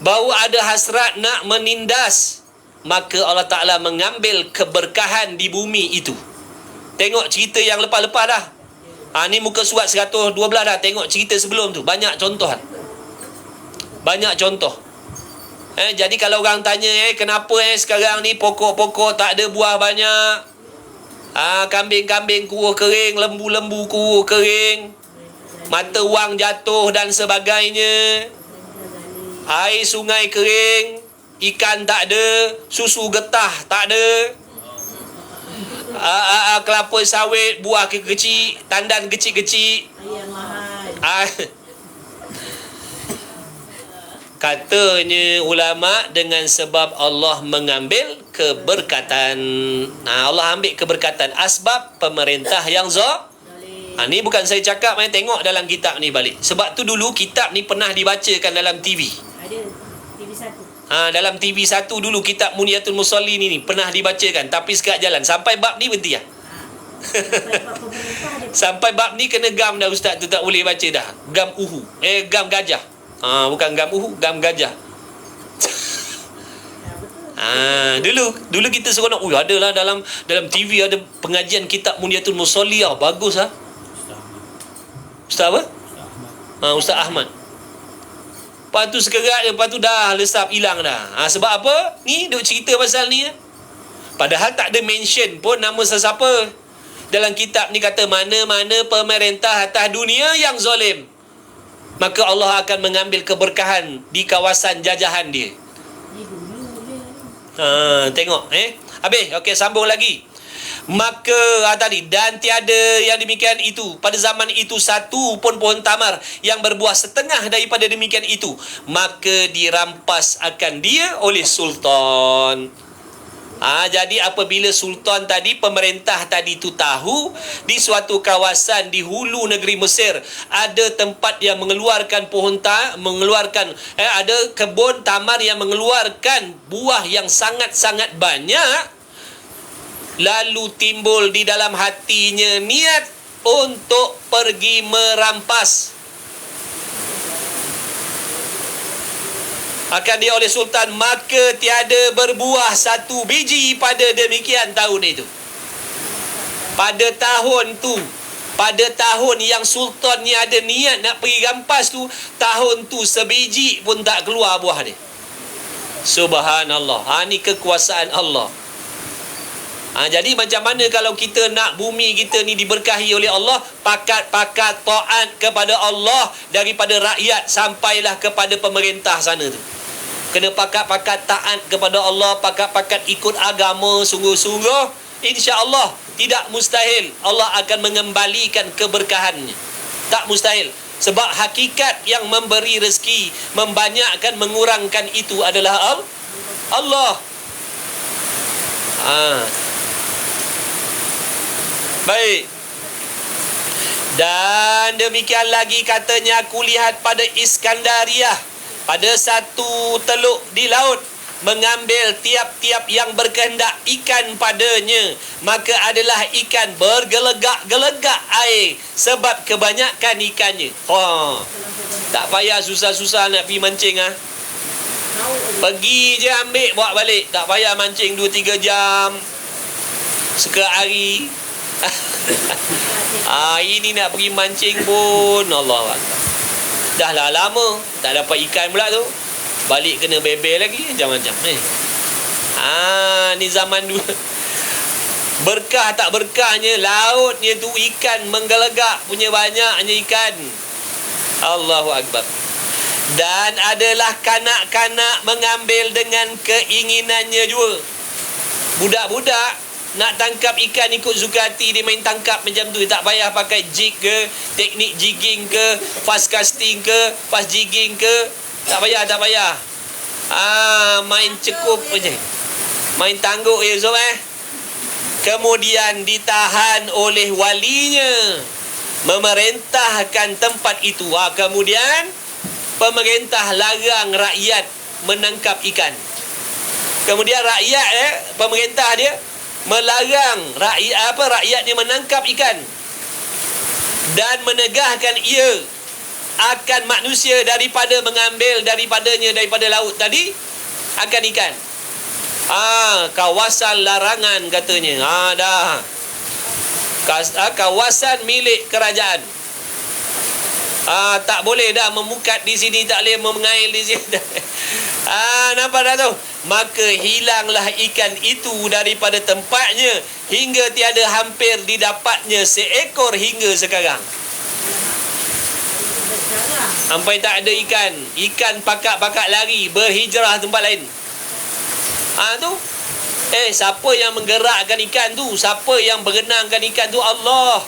baru ada hasrat nak menindas, maka Allah Ta'ala mengambil keberkahan di bumi itu. Tengok cerita yang lepas-lepas dah. Ni muka surat 112 dah. Tengok cerita sebelum tu, banyak contoh. Banyak contoh. Jadi kalau orang tanya kenapa sekarang ni pokok-pokok tak ada buah banyak, kambing-kambing kuruh kering, lembu-lembu kuruh kering, mata wang jatuh dan sebagainya, air sungai kering, ikan tak ada, susu getah tak ada, kelapa sawit buah kecil, tandan kecil-kecil, katanya ulama dengan sebab Allah mengambil keberkatan. Allah ambil keberkatan asbab pemerintah yang ni bukan saya cakap, tengok dalam kitab ni balik. Sebab tu dulu kitab ni pernah dibacakan dalam TV. Ada TV1. Dalam TV1 dulu kitab Muniyatul Musalli ni pernah dibacakan, tapi sekat jalan sampai bab ni berhenti sampai bab ni kena gam dah ustaz tu, tak boleh baca dah. Gam uhu, gam gajah. Bukan gam uhu, gam gajah. Dulu kita seronok. Adalah dalam TV ada pengajian kitab Muniyatul Musalli. Bagus Ustaz apa? Ustaz Ahmad. Lepas tu sekerat dia, lepas tu dah lesap hilang dah. Sebab apa? Ni duk cerita pasal ni. Padahal tak ada mention pun nama sesiapa. Dalam kitab ni kata mana-mana pemerintah atas dunia yang zalim, maka Allah akan mengambil keberkahan di kawasan jajahan dia. Ni dulu dia. Tengok habis. Okey, sambung lagi. Maka tadi, dan tiada yang demikian itu pada zaman itu satu pun pohon tamar yang berbuah setengah daripada demikian itu, maka dirampas akan dia oleh sultan. Jadi apabila sultan tadi, pemerintah tadi tu tahu di suatu kawasan di hulu negeri Mesir ada tempat yang mengeluarkan ada kebun tamar yang mengeluarkan buah yang sangat-sangat banyak, lalu timbul di dalam hatinya niat untuk pergi merampas. Akan dia oleh sultan, maka tiada berbuah satu biji pada demikian tahun itu. Pada tahun yang sultan ni ada niat nak pergi rampas tu, tahun tu sebiji pun tak keluar buah dia. Subhanallah. Ni kekuasaan Allah. Jadi macam mana kalau kita nak bumi kita ni diberkahi oleh Allah, pakat-pakat taat kepada Allah daripada rakyat sampailah kepada pemerintah sana tu. Kena pakat-pakat taat kepada Allah, pakat-pakat ikut agama sungguh-sungguh, insya-Allah tidak mustahil Allah akan mengembalikan keberkahannya. Tak mustahil. Sebab hakikat yang memberi rezeki, membanyakkan, mengurangkan itu adalah Allah. Baik. Dan demikian lagi katanya, aku lihat pada Iskandariah, pada satu teluk di laut, mengambil tiap-tiap yang berkehendak ikan padanya, maka adalah ikan bergelegak-gelegak air sebab kebanyakan ikannya. Tak payah susah-susah nak pergi mancing. Pergi je ambil, bawa balik. Tak payah mancing 2-3 jam sekehari. Ini nak pergi mancing pun Allah Akbar. Dah lah lama tak dapat ikan pula tu, balik kena bebel lagi macam-macam. Ni zaman dulu. Berkah tak berkahnya lautnya tu, ikan menggelegak punya, banyaknya ikan. Allahu Akbar. Dan adalah kanak-kanak mengambil dengan keinginannya juga. Budak-budak nak tangkap ikan ikut Zulkifli, dia main tangkap macam tu. Tak payah pakai jig ke, teknik jigging ke, fast casting ke, fast jigging ke. Tak payah. Main cekup je, main tangguk je Zul. Kemudian ditahan oleh walinya, memerintahkan tempat itu. Kemudian pemerintah larang rakyat menangkap ikan. Kemudian pemerintah dia melarang rakyatnya menangkap ikan dan menegahkan ia akan manusia daripada mengambil daripada laut tadi akan ikan. Kawasan larangan katanya. Kawasan milik kerajaan. Tak boleh dah memukat di sini, tak boleh mengail di sini. Nampak dah tu? Maka hilanglah ikan itu daripada tempatnya hingga tiada hampir didapatnya seekor hingga sekarang. Sampai tak ada ikan. Ikan pakat-pakat lari, berhijrah tempat lain. Tu. Siapa yang menggerakkan ikan tu? Siapa yang berenangkan ikan tu? Allah.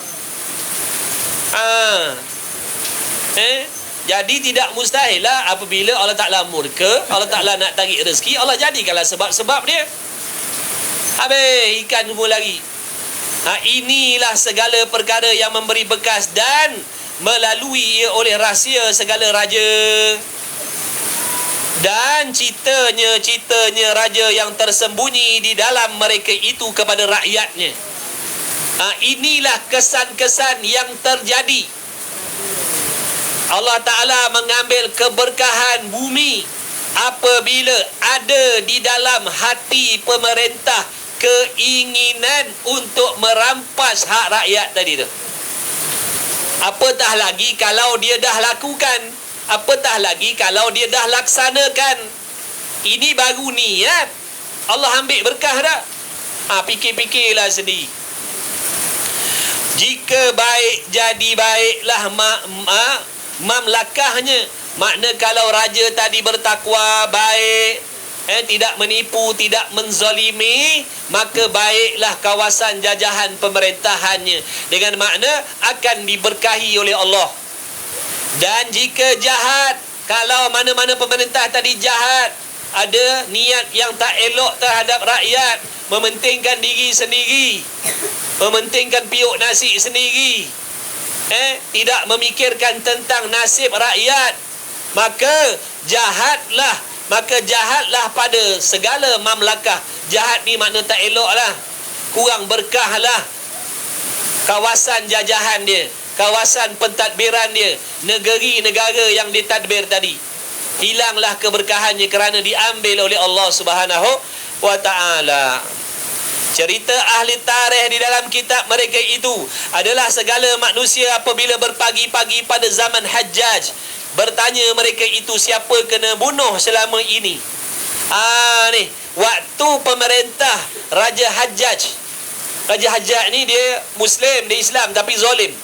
Jadi tidak mustahil lah apabila Allah Ta'ala murka, Allah Ta'ala nak tarik rezeki, Allah jadikanlah sebab-sebab dia. Habis ikan semua lari. Inilah segala perkara yang memberi bekas dan melalui oleh rahsia segala raja. Dan citanya raja yang tersembunyi di dalam mereka itu kepada rakyatnya. Inilah kesan-kesan yang terjadi. Allah Ta'ala mengambil keberkahan bumi apabila ada di dalam hati pemerintah keinginan untuk merampas hak rakyat tadi tu. Apatah lagi kalau dia dah lakukan, Apatah lagi kalau dia dah laksanakan. Ini baru niat, Allah ambil berkah dah. Fikir-fikirlah sendiri. Jika baik jadi baiklah mamlakahnya. Makna kalau raja tadi bertakwa, baik, tidak menipu, tidak menzalimi, maka baiklah kawasan jajahan pemerintahannya. Dengan makna akan diberkahi oleh Allah. Dan jika jahat, kalau mana-mana pemerintah tadi jahat, ada niat yang tak elok terhadap rakyat, mementingkan diri sendiri, mementingkan piuk nasi sendiri, tidak memikirkan tentang nasib rakyat, maka jahatlah pada segala mamlakah. Jahat ni makna tak elok lah, kurang berkah lah kawasan jajahan dia, kawasan pentadbiran dia, negeri-negara yang ditadbir tadi. Hilanglah keberkahannya kerana diambil oleh Allah Subhanahu wa ta'ala. Cerita ahli tarikh di dalam kitab mereka itu adalah segala manusia apabila berpagi-pagi pada zaman Hajjaj, bertanya mereka itu siapa kena bunuh selama ini. Ni waktu pemerintah Raja Hajjaj. Raja Hajjaj ni dia Muslim, dia Islam tapi zalim,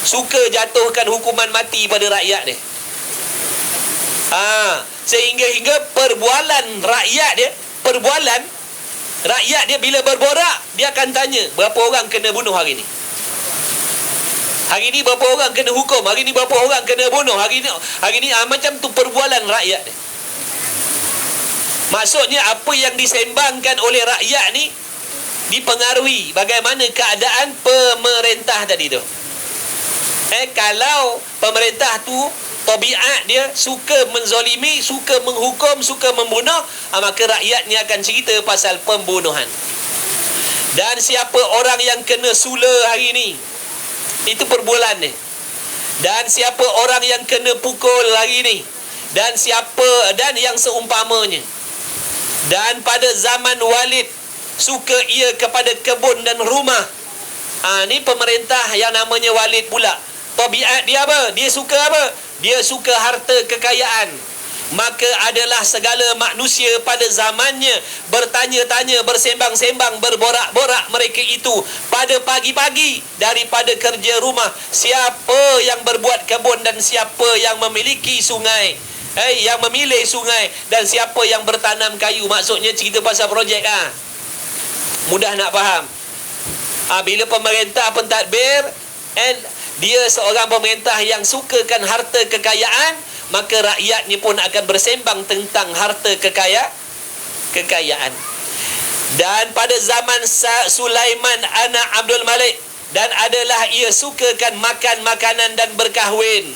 suka jatuhkan hukuman mati pada rakyat dia. Sehingga perbualan rakyat dia bila berborak, dia akan tanya berapa orang kena bunuh hari ni. Hari ni berapa orang kena hukum, hari ni berapa orang kena bunuh, hari ni macam tu perbualan rakyat dia. Maksudnya apa yang disembangkan oleh rakyat ni dipengaruhi bagaimana keadaan pemerintah tadi tu. Kalau pemerintah tu tabiat dia suka menzalimi, suka menghukum, suka membunuh, maka rakyatnya akan cerita pasal pembunuhan. Dan siapa orang yang kena sula hari ni, itu perbualan dia. Dan siapa orang yang kena pukul hari ni, dan yang seumpamanya. Dan pada zaman Walid, suka ia kepada kebun dan rumah. Ni pemerintah yang namanya Walid pula. Tabiat dia apa? Dia suka apa? Dia suka harta kekayaan. Maka adalah segala manusia pada zamannya bertanya-tanya, bersembang-sembang, berborak-borak mereka itu pada pagi-pagi daripada kerja rumah. Siapa yang berbuat kebun dan siapa yang memiliki sungai, yang memilih sungai, dan siapa yang bertanam kayu. Maksudnya cerita pasal projek. Mudah nak faham. Bila pemerintah pentadbir, dia seorang pemerintah yang sukakan harta kekayaan, maka rakyatnya pun akan bersembang tentang harta kekayaan. Dan pada zaman Sulaiman anak Abdul Malik, dan adalah ia sukakan makan makanan dan berkahwin.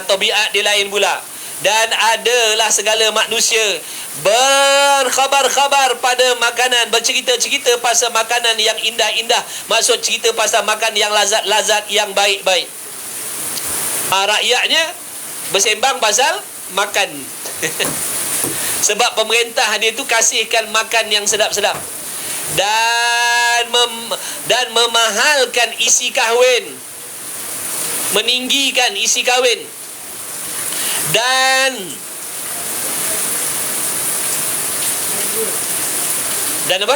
Tabiat dia lain pula. Dan adalah segala manusia berkhabar-khabar pada makanan, bercerita-cerita pasal makanan yang indah-indah. Maksud cerita pasal makan yang lazat-lazat, yang baik-baik. Rakyatnya bersembang pasal makan. Sebab pemerintah dia tu kasihkan makan yang sedap-sedap. Dan memahalkan isi kahwin, meninggikan isi kahwin. Dan apa?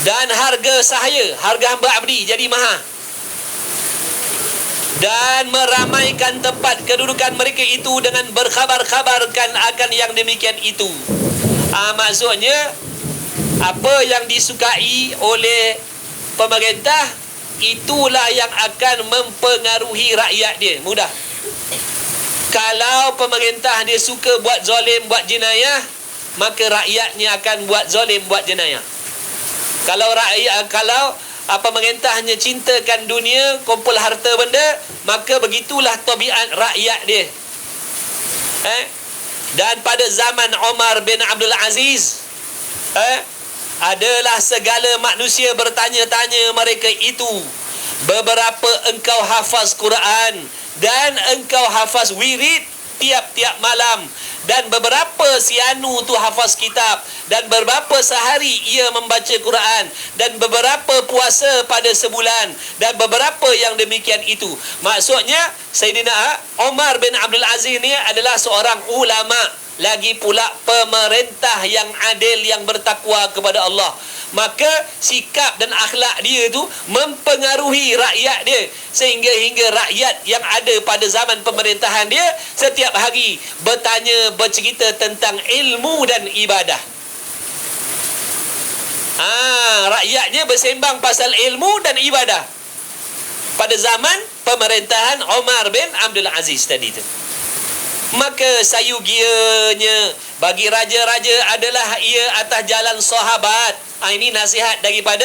Dan harga sahaya, harga hamba abdi jadi mahal. Dan meramaikan tempat kedudukan mereka itu dengan berkhabar-khabarkan akan yang demikian itu. Maksudnya apa yang disukai oleh pemerintah, itulah yang akan mempengaruhi rakyat dia. Mudah. Kalau pemerintah dia suka buat zalim, buat jenayah, maka rakyatnya akan buat zalim, buat jenayah. Kalau pemerintahnya cintakan dunia, kumpul harta benda, maka begitulah tabiat rakyat dia. Dan pada zaman Umar bin Abdul Aziz, adalah segala manusia bertanya-tanya mereka itu, beberapa engkau hafaz Quran dan engkau hafaz wirid tiap-tiap malam, dan beberapa si anu tu hafaz kitab, dan beberapa sehari ia membaca Quran, dan beberapa puasa pada sebulan, dan beberapa yang demikian itu. Maksudnya Sayyidina Umar bin Abdul Aziz ni adalah seorang ulama, lagi pula pemerintah yang adil, yang bertakwa kepada Allah. Maka sikap dan akhlak dia tu mempengaruhi rakyat dia, hingga rakyat yang ada pada zaman pemerintahan dia setiap hari bertanya, bercerita tentang ilmu dan ibadah. Rakyatnya bersembang pasal ilmu dan ibadah pada zaman pemerintahan Umar bin Abdul Aziz tadi tu. Maka sayugianya bagi raja-raja adalah ia atas jalan sahabat. Ini nasihat daripada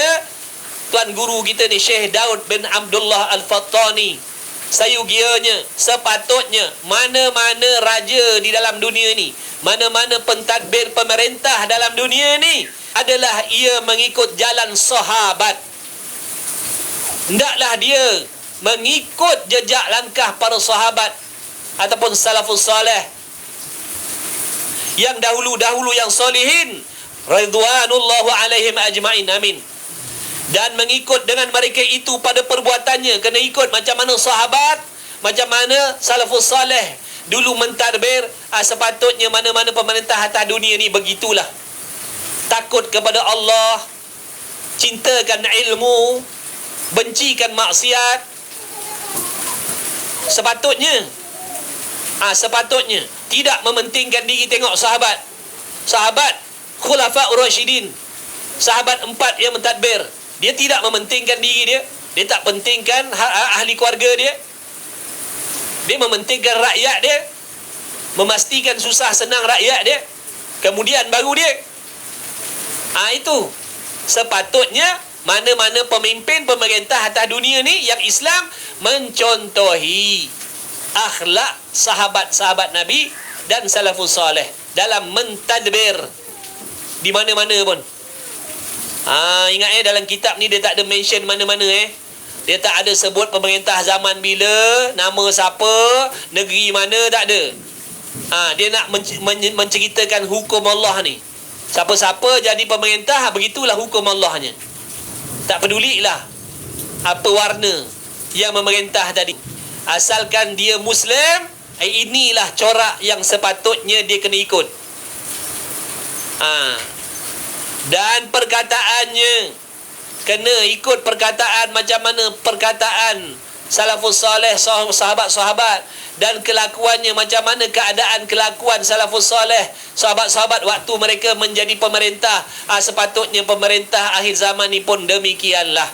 Tuan Guru kita ni, Syekh Daud bin Abdullah Al-Fattani. Sayugianya, sepatutnya mana-mana raja di dalam dunia ni, mana-mana pentadbir pemerintah dalam dunia ni, adalah ia mengikut jalan sahabat. Hendaklah dia mengikut jejak langkah para sahabat ataupun salafus salih yang dahulu-dahulu, yang solihin, ridwanullahu alaihim ajma'in, amin. Dan mengikut dengan mereka itu pada perbuatannya. Kena ikut macam mana sahabat, macam mana salafus salih dulu mentadbir. Sepatutnya mana-mana pemerintah atas dunia ni begitulah. Takut kepada Allah, cintakan ilmu, bencikan maksiat. Sepatutnya tidak mementingkan diri. Tengok sahabat Khulafaur Rasyidin, sahabat 4 yang mentadbir, dia tidak mementingkan diri dia. Dia tak pentingkan ahli keluarga dia. Dia mementingkan rakyat dia, memastikan susah senang rakyat dia, kemudian baru dia. Itu sepatutnya mana-mana pemimpin pemerintah atas dunia ni yang Islam mencontohi akhlak sahabat-sahabat Nabi dan salafus salih dalam mentadbir di mana-mana pun. Ingat dalam kitab ni dia tak ada mention mana-mana. Dia tak ada sebut pemerintah zaman bila, nama siapa, negeri mana, tak ada. Dia nak menceritakan hukum Allah ni. Siapa-siapa jadi pemerintah, begitulah hukum Allahnya. Tak pedulilah apa warna yang memerintah tadi, asalkan dia Muslim. Inilah corak yang sepatutnya dia kena ikut. Dan perkataannya kena ikut perkataan macam mana perkataan salafus salih, sahabat-sahabat, dan kelakuannya macam mana keadaan kelakuan salafus salih, sahabat-sahabat waktu mereka menjadi pemerintah. Sepatutnya pemerintah akhir zaman ni pun demikianlah.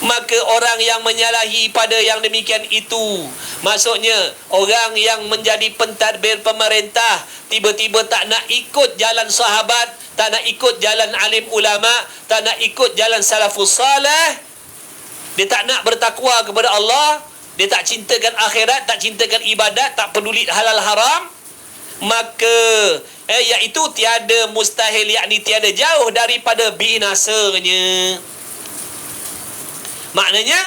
Maka orang yang menyalahi pada yang demikian itu, maksudnya orang yang menjadi pentadbir pemerintah tiba-tiba tak nak ikut jalan sahabat, tak nak ikut jalan alim ulama, tak nak ikut jalan salafus salih, dia tak nak bertakwa kepada Allah, dia tak cintakan akhirat, tak cintakan ibadat, tak peduli halal haram, maka iaitu tiada mustahil, yakni tiada jauh daripada binasanya. Maknanya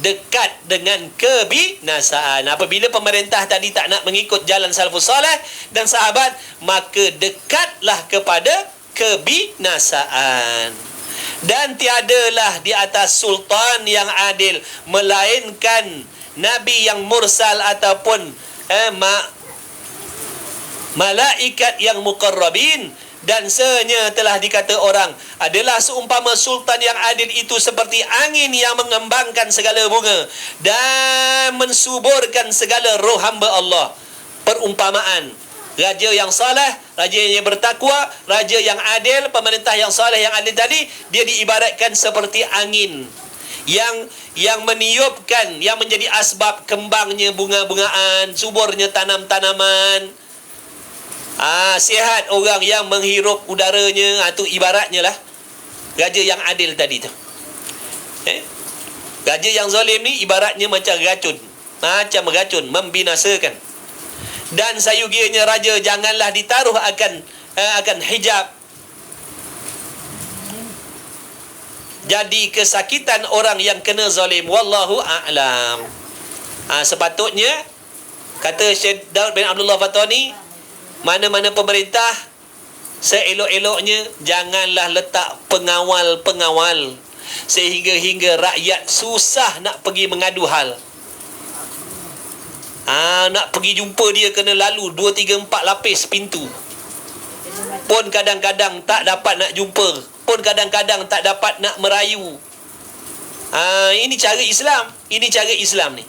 dekat dengan kebinasaan. Apabila pemerintah tadi tak nak mengikut jalan salafus salih dan sahabat, maka dekatlah kepada kebinasaan. Dan tiadalah di atas sultan yang adil melainkan nabi yang mursal ataupun malaikat yang muqarrabin. Dan senyata telah dikata orang, adalah seumpama sultan yang adil itu seperti angin yang mengembangkan segala bunga dan mensuburkan segala roh hamba Allah. Perumpamaan raja yang saleh, raja yang bertakwa, raja yang adil, pemerintah yang saleh, yang adil tadi, dia diibaratkan seperti angin yang meniupkan, yang menjadi asbab kembangnya bunga-bungaan, suburnya tanam-tanaman. Sihat orang yang menghirup udaranya. Itu ibaratnya lah raja yang adil tadi tu. Raja yang zalim ni ibaratnya macam racun, membinasakan. Dan sayugianya raja janganlah ditaruh akan hijab, jadi kesakitan orang yang kena zalim. Wallahu a'lam. Sepatutnya Kata Syekh Daud bin Abdullah Fatani, mana-mana pemerintah, seelok-eloknya janganlah letak pengawal-pengawal sehingga rakyat susah nak pergi mengadu hal. Nak pergi jumpa dia kena lalu 2, 3, 4 lapis pintu. Pun kadang-kadang tak dapat nak jumpa, pun kadang-kadang tak dapat nak merayu. Ini cara Islam. Ini cara Islam ni.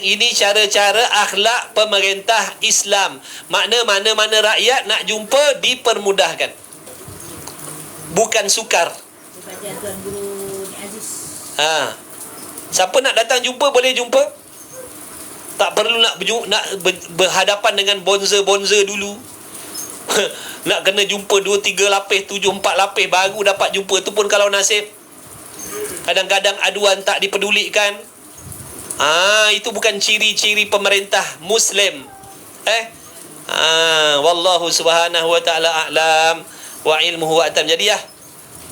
Ini cara-cara akhlak pemerintah Islam. Makna mana-mana rakyat nak jumpa dipermudahkan, bukan sukar. Baca Tuan Guru Ni Aziz. Siapa nak datang jumpa boleh jumpa. Tak perlu nak berhadapan dengan bonza-bonza dulu. Nak kena jumpa 2, 3 lapis, 7, 4 lapis baru dapat jumpa. Tu pun kalau nasib. Kadang-kadang aduan tak dipedulikan. Itu bukan ciri-ciri pemerintah Muslim. Wallahu subhanahu wa ta'ala a'lam wa ilmuhu atam. Jadi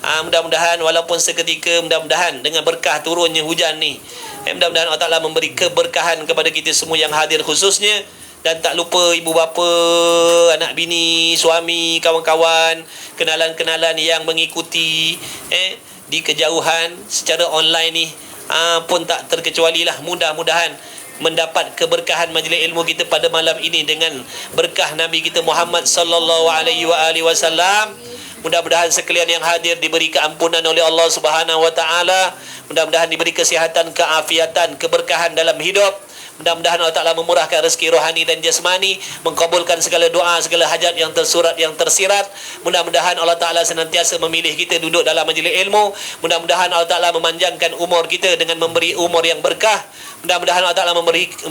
mudah-mudahan walaupun seketika, mudah-mudahan dengan berkah turunnya hujan ni, mudah-mudahan Allah Ta'ala memberi keberkahan kepada kita semua yang hadir khususnya. Dan tak lupa ibu bapa, anak bini, suami, kawan-kawan, kenalan-kenalan yang mengikuti di kejauhan secara online ni, pun tak terkecuali lah. Mudah-mudahan mendapat keberkahan majlis ilmu kita pada malam ini dengan berkah Nabi kita Muhammad sallallahu alaihi wasallam. Mudah-mudahan sekalian yang hadir diberi keampunan oleh Allah Subhanahu wa taala. Mudah-mudahan diberi kesihatan, keafiatan, keberkahan dalam hidup. Mudah-mudahan Allah Ta'ala memurahkan rezeki rohani dan jasmani, mengkabulkan segala doa, segala hajat yang tersurat, yang tersirat. Mudah-mudahan Allah Ta'ala senantiasa memilih kita duduk dalam majlis ilmu. Mudah-mudahan Allah Ta'ala memanjangkan umur kita dengan memberi umur yang berkah. Mudah-mudahan Allah Ta'ala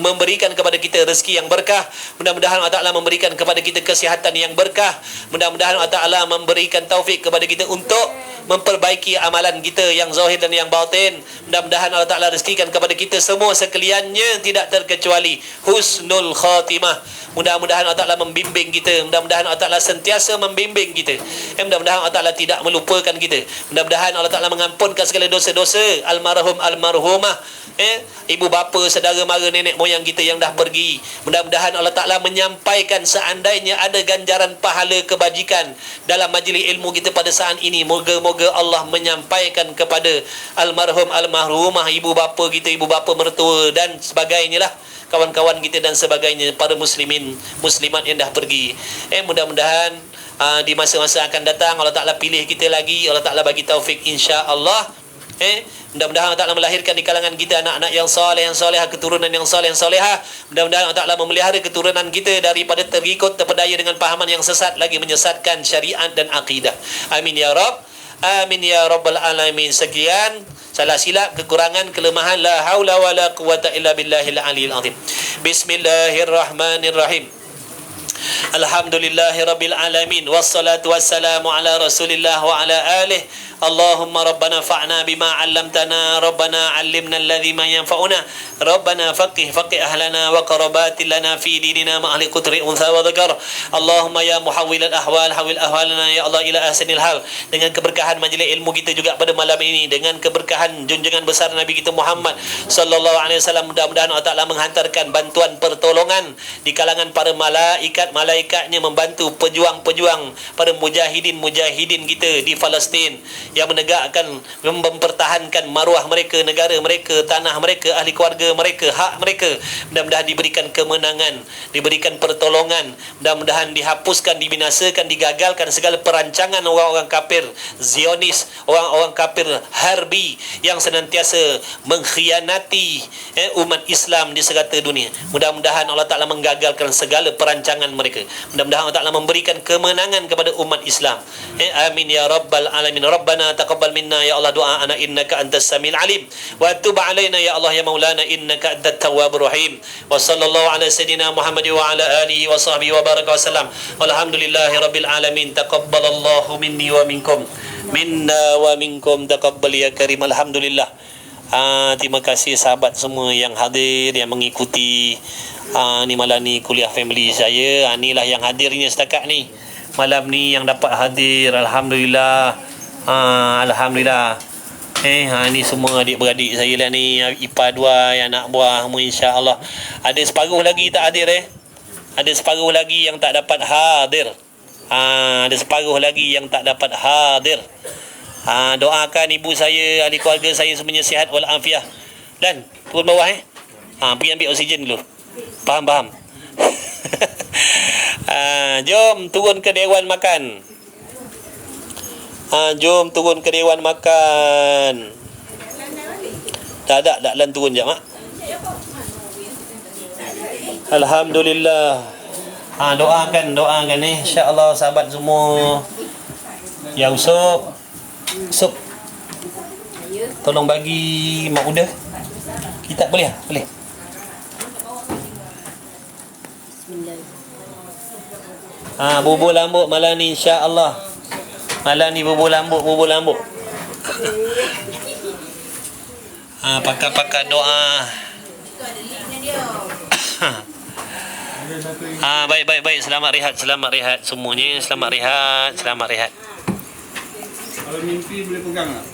memberikan kepada kita rezeki yang berkah. Mudah-mudahan Allah Ta'ala memberikan kepada kita kesihatan yang berkah. Mudah-mudahan Allah Ta'ala memberikan taufik kepada kita untuk memperbaiki amalan kita yang zahir dan yang batin. Mudah-mudahan Allah Ta'ala rezekikan kepada kita semua sekaliannya tidak terkecuali husnul khatimah. Mudah-mudahan Allah Ta'ala membimbing kita. Mudah-mudahan Allah Ta'ala sentiasa membimbing kita. Mudah-mudahan Allah Ta'ala tidak melupakan kita. Mudah-mudahan Allah Ta'ala mengampunkan segala dosa-dosa almarhum almarhumah, ibu bapa, saudara mara, nenek moyang kita yang dah pergi. Mudah-mudahan Allah Ta'ala menyampaikan seandainya ada ganjaran pahala kebajikan dalam majlis ilmu kita pada saat ini. Moga-moga Allah menyampaikan kepada almarhum almarhumah, ibu bapa kita, ibu bapa mertua dan sebagainya lah, kawan-kawan kita dan sebagainya, para muslimin muslimat yang dah pergi. Mudah-mudahan di masa-masa akan datang Allah Ta'ala pilih kita lagi, Allah Ta'ala bagi taufik insya-Allah. Mudah-mudahan Allah Ta'ala melahirkan di kalangan kita anak-anak yang soleh, keturunan yang soleh, yang solehah. Mudah-mudahan Allah Ta'ala memelihara keturunan kita daripada terikut, terpedaya dengan pahaman yang sesat, lagi menyesatkan syariat dan akidah. Amin ya Rabb. Amin ya Rabbal Alamin. Sekian salah silap, kekurangan, kelemahan, la haula wa la quwata illa billahil aliyil azim. Bismillahirrahmanirrahim. Alhamdulillahirabbil alamin, wassalatu wassalamu ala Rasulillah wa ala alihi. Allahumma rabbana fa'na bima 'allamtana, rabbana 'allimna alladhi ma yanfa'una, rabbana faqih ahlana wa qarabatil lana fi dinina ma ahli qutri untha wa dhakar. Allahumma ya muhawwilal ahwal hawil ahwalana ya Allah ila ahsanil hal. Dengan keberkahan majlis ilmu kita juga pada malam ini, dengan keberkahan junjungan besar Nabi kita Muhammad sallallahu alaihi wasallam, mudah-mudahan Allah Ta'ala menghantarkan bantuan pertolongan di kalangan para malaikatnya membantu pejuang-pejuang, para mujahidin kita di Palestin yang menegakkan, mempertahankan maruah mereka, negara mereka, tanah mereka, ahli keluarga mereka, hak mereka. Mudah-mudahan diberikan kemenangan, diberikan pertolongan. Mudah-mudahan dihapuskan, dibinasakan, digagalkan segala perancangan orang-orang kafir Zionis, orang-orang kafir harbi yang senantiasa mengkhianati umat Islam di serata dunia. Mudah-mudahan Allah Ta'ala menggagalkan segala perancangan mereka. Mudah-mudahan Allah Ta'ala memberikan kemenangan kepada umat Islam. Amin ya Rabbal Alamin. Rabbana taqabbal minna ya Allah du'aana innaka antas samiul alim wa tub alaina ya Allah ya maulana innaka antat tawwabur rahim. Wa sallallahu ala sayidina Muhammad wa ala alihi wa sahbihi wa baraka wasallam. Walhamdulillahi rabbil alamin. Taqabbalallahu minni wa minkum, minna wa minkum, taqabbal ya karim. Alhamdulillah. Terima kasih sahabat semua yang hadir, yang mengikuti ni malam ni kuliah family saya. Inilah yang hadirnya setakat ni malam ni, yang dapat hadir. Alhamdulillah. Alhamdulillah. Ni semua adik-beradik saya lah ni, ipar dua, anak buah semua, insya-Allah. Ada separuh lagi tak hadir Ada separuh lagi yang tak dapat hadir. Ada separuh lagi yang tak dapat hadir. Doakan ibu saya, ahli keluarga saya semuanya sihat wal afiah. Dan turun bawah pergi ambil oksigen dulu. Faham. Jom turun ke dewan makan. Jom turun ke dewan makan. Tak lan turun jap Alhamdulillah. Doakan insya-Allah sahabat semua. Yang sup tolong bagi mak Uda kitab boleh? Boleh. Bubur lambuk malam ni, insya-Allah. Malam ni bubur lambuk. Pakar doa. Baik. Selamat rehat semuanya. Selamat rehat. Kalau mimpi boleh pegang tak?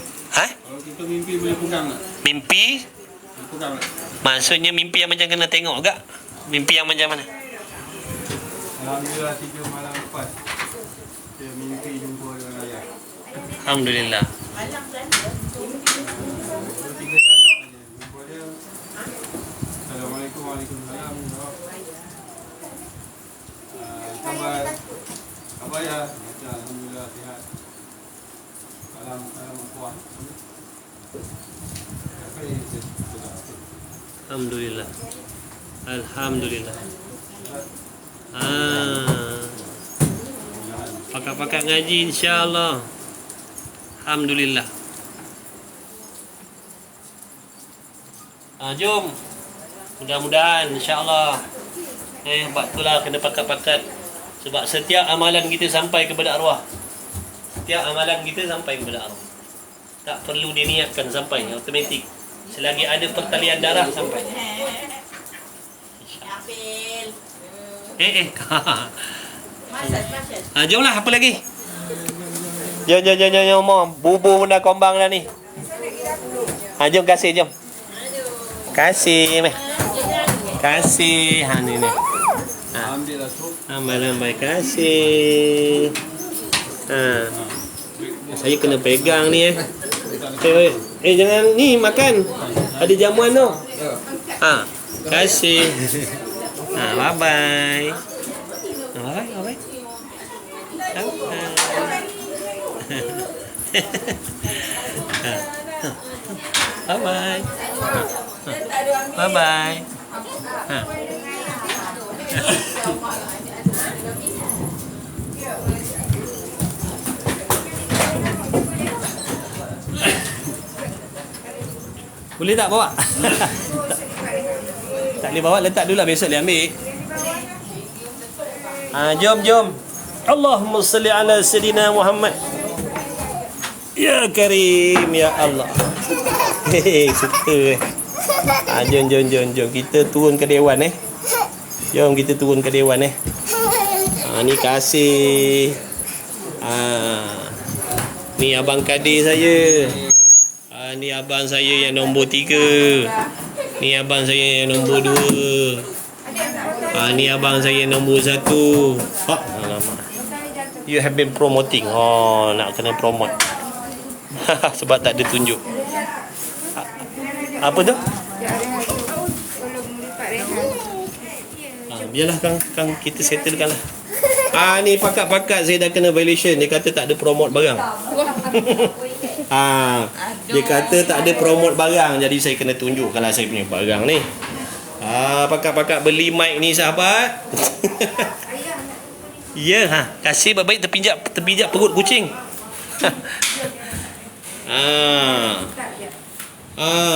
Kalau kita mimpi boleh pegang tak? Mimpi? Boleh pegang tak? Maksudnya mimpi yang macam kena tengok juga? Mimpi yang macam mana? Alhamdulillah 3 malam lepas saya mimpi jumpa dengan ayah. Alhamdulillah. Malam kan? 3 dialog aja jumpa dia. Assalamualaikum, waalaikumsalam. Khabar ya? Alhamdulillah sihat. Salam kuat. Alhamdulillah. Pakar-pakar ngaji, insya-Allah. Alhamdulillah. Jom. Mudah-mudahan, insya-Allah. Sebab itulah kena pakat-pakat. Sebab setiap amalan kita sampai kepada arwah. Tak perlu diniatkan sampai, automatik. Selagi ada pertalian darah sampai. Jomlah, apa lagi? Jom, bubur bunda kombang dah ni. Jom jom. Kasih. Ni. Ambillah sup. Ambil kasih. Saya kena pegang ni jangan ni makan. Ada jamuan tu. Kasih. Bye. Bye. Boleh tak bawa? Tak boleh bawa, letak dulu lah, besok dia ambil. Jom. Allahumma salli ala Sayyidina Muhammad. Ya Karim, ya Allah. Suka. Jom. Kita turun ke dewan Jom kita turun ke dewan ni kasih. Ni abang Kadir saya. Ni abang saya yang nombor 3. Ni abang saya yang nombor 2. Ni abang saya yang nombor 1. Alamak. You have been promoting. Nak kena promote. Sebab tak ada tunjuk. Apa tu? Biarlah Kang kita settlekan lah. Ni pakat-pakat saya dah kena violation. Dia kata tak ada promote barang. Dia kata tak ada promote barang. Jadi saya kena tunjukkanlah saya punya barang ni. Pakat-pakat beli mic ni sahabat. Ya, kasih baik-baik terpijak perut kucing.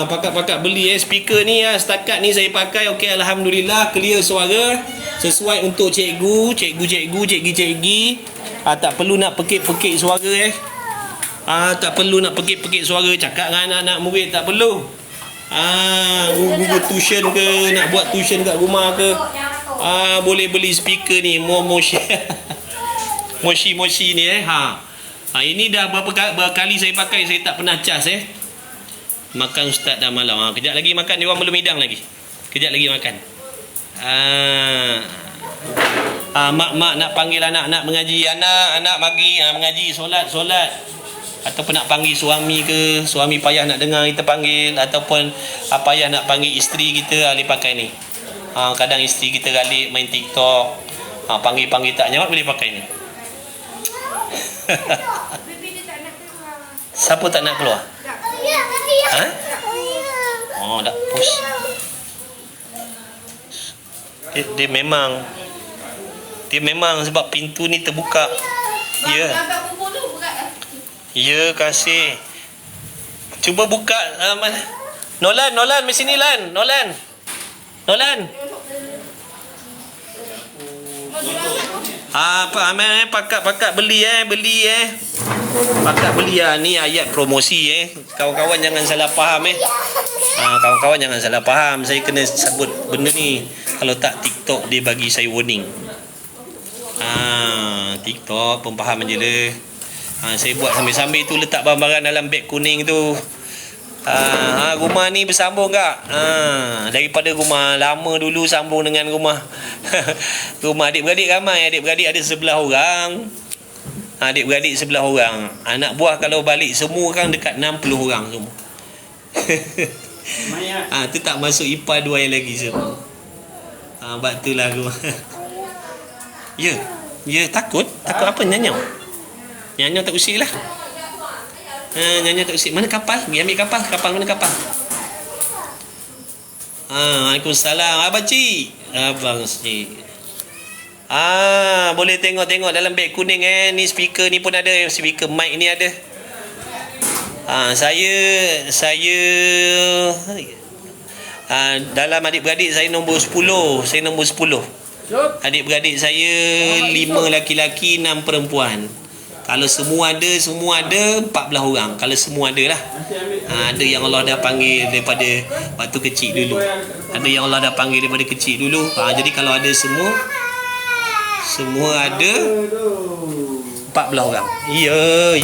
Pakat-pakat beli speaker ni setakat ni saya pakai okey, alhamdulillah clear suara sesuai untuk cikgu. Tak perlu nak pekik-pekik suara tak perlu nak pekik-pekik suara cakap dengan anak-anak murid, tak perlu. Guru tuition ke, nak buat tuition kat rumah ke, boleh beli speaker ni Moshi ni ini dah berapa kali saya pakai, saya tak pernah cas Makan ustaz dah malam. Kejap lagi makan, dia orang belum hidang lagi. Kejap lagi makan. Mak nak panggil anak mengaji. Anak mari mengaji, solat. Ataupun nak panggil suami ke, suami payah nak dengar kita panggil, ataupun payah nak panggil isteri kita, boleh pakai ni. Kadang isteri kita galik main TikTok. Panggil tak jawab, boleh pakai ni. Siapa tak nak keluar? Ha? Oh, dah push. Dia memang sebab pintu ni terbuka. Ya. Ya, kasih. Cuba buka mana? Nolan, mari sini Lan. Nolan. Pakat beli Pakat beli ni ayat promosi Kawan-kawan jangan salah faham Kawan-kawan jangan salah faham. Saya kena sebut benda ni. Kalau tak TikTok dia bagi saya warning. TikTok pun faham je lah. Saya buat sambil-sambil tu letak barang-barang dalam beg kuning tu. Rumah ni bersambung tak? Daripada rumah lama dulu sambung dengan rumah rumah adik-beradik ramai. Adik-beradik ada 11 orang. Adik-beradik 11 orang. Anak buah kalau balik semua orang dekat 60 orang semua. Tu tak masuk ipar 2 yang lagi semua. Sebab tu lah rumah. Ya, takut apa nyanyau? Nyanyau tak usik lah. Nyanyau tak usik. Mana kapal? Pergi ambil kapal. Mana kapal? Waalaikumsalam. Abang Cik. Boleh tengok dalam beg kuning ni speaker ni pun ada, speaker mic ni ada. Saya dalam adik-beradik saya nombor 10. Adik-beradik saya 5 laki-laki 6 perempuan. Kalau semua ada 14 orang. Kalau semua ada lah. Ada yang Allah dah panggil daripada waktu kecil dulu. Ada yang Allah dah panggil daripada kecil dulu. Jadi kalau ada semua ada 14 orang. Ya.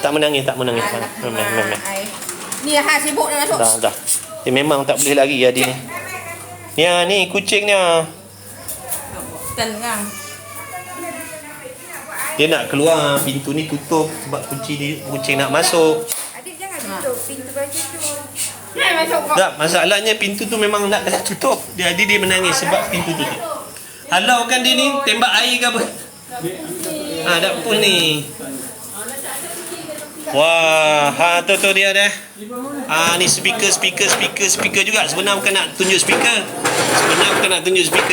Tak menangis. Ni sibuk dah masuk. Dah. Dia memang tak boleh lari dia ni. Ni kucingnya. Tenang. Dia nak keluar, pintu ni tutup sebab kucing nak masuk. Adik jangan tutup pintu baju tu. Tak, masalahnya pintu tu memang nak kena tutup. Dia menangis sebab pintu tutup. Halau kan dia ni, tembak air ke apa? Dapur ni. Wah, tu dia dah. Ni speaker juga. Sebenarnya bukan nak tunjuk speaker.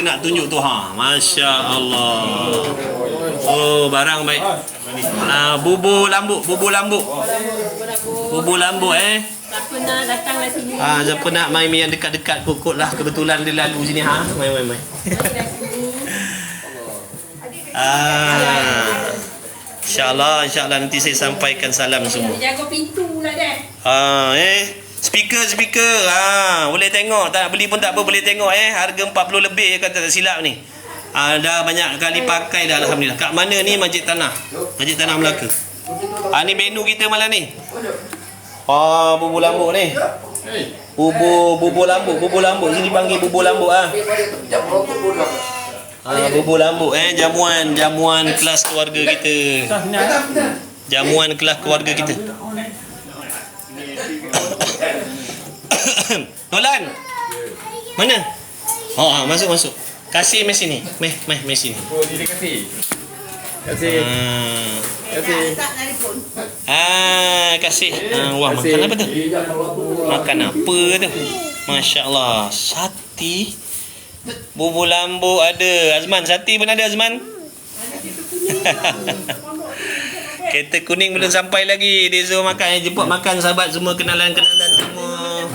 Nak tunjuk tu. Masya Allah. Oh, barang baik. Bubur lambuk. Siapa nak datang lah sini. Siapa nak main yang dekat-dekat kot lah. Kebetulan dia lalu sini. Main. InsyaAllah nanti saya sampaikan salam semua. Jaga pintu lah dah. Speaker. Boleh tengok. Tak beli pun tak apa, boleh tengok harga 40 lebih kata tak silap ni. Dah banyak kali pakai dah, alhamdulillah. Kat mana ni? Masjid Tanah Melaka. Ni menu kita malam ni. Bubur lambuk ni. Bubur lambuk. Sini panggil bubur lambuk bubur lambuk jamuan kelas keluarga kita. Nolan. Mana? Masuk. Kasih mes sini. Mes sini. Oh, dia kasih. Kasih. Wah, makan apa tu? Makan apa tu? Masya Allah. Sati. Bubur lambuk ada. Azman, sati pun ada Azman. Kereta kuning belum sampai lagi. Dia suruh makan. Jemput makan sahabat semua, kenalan semua.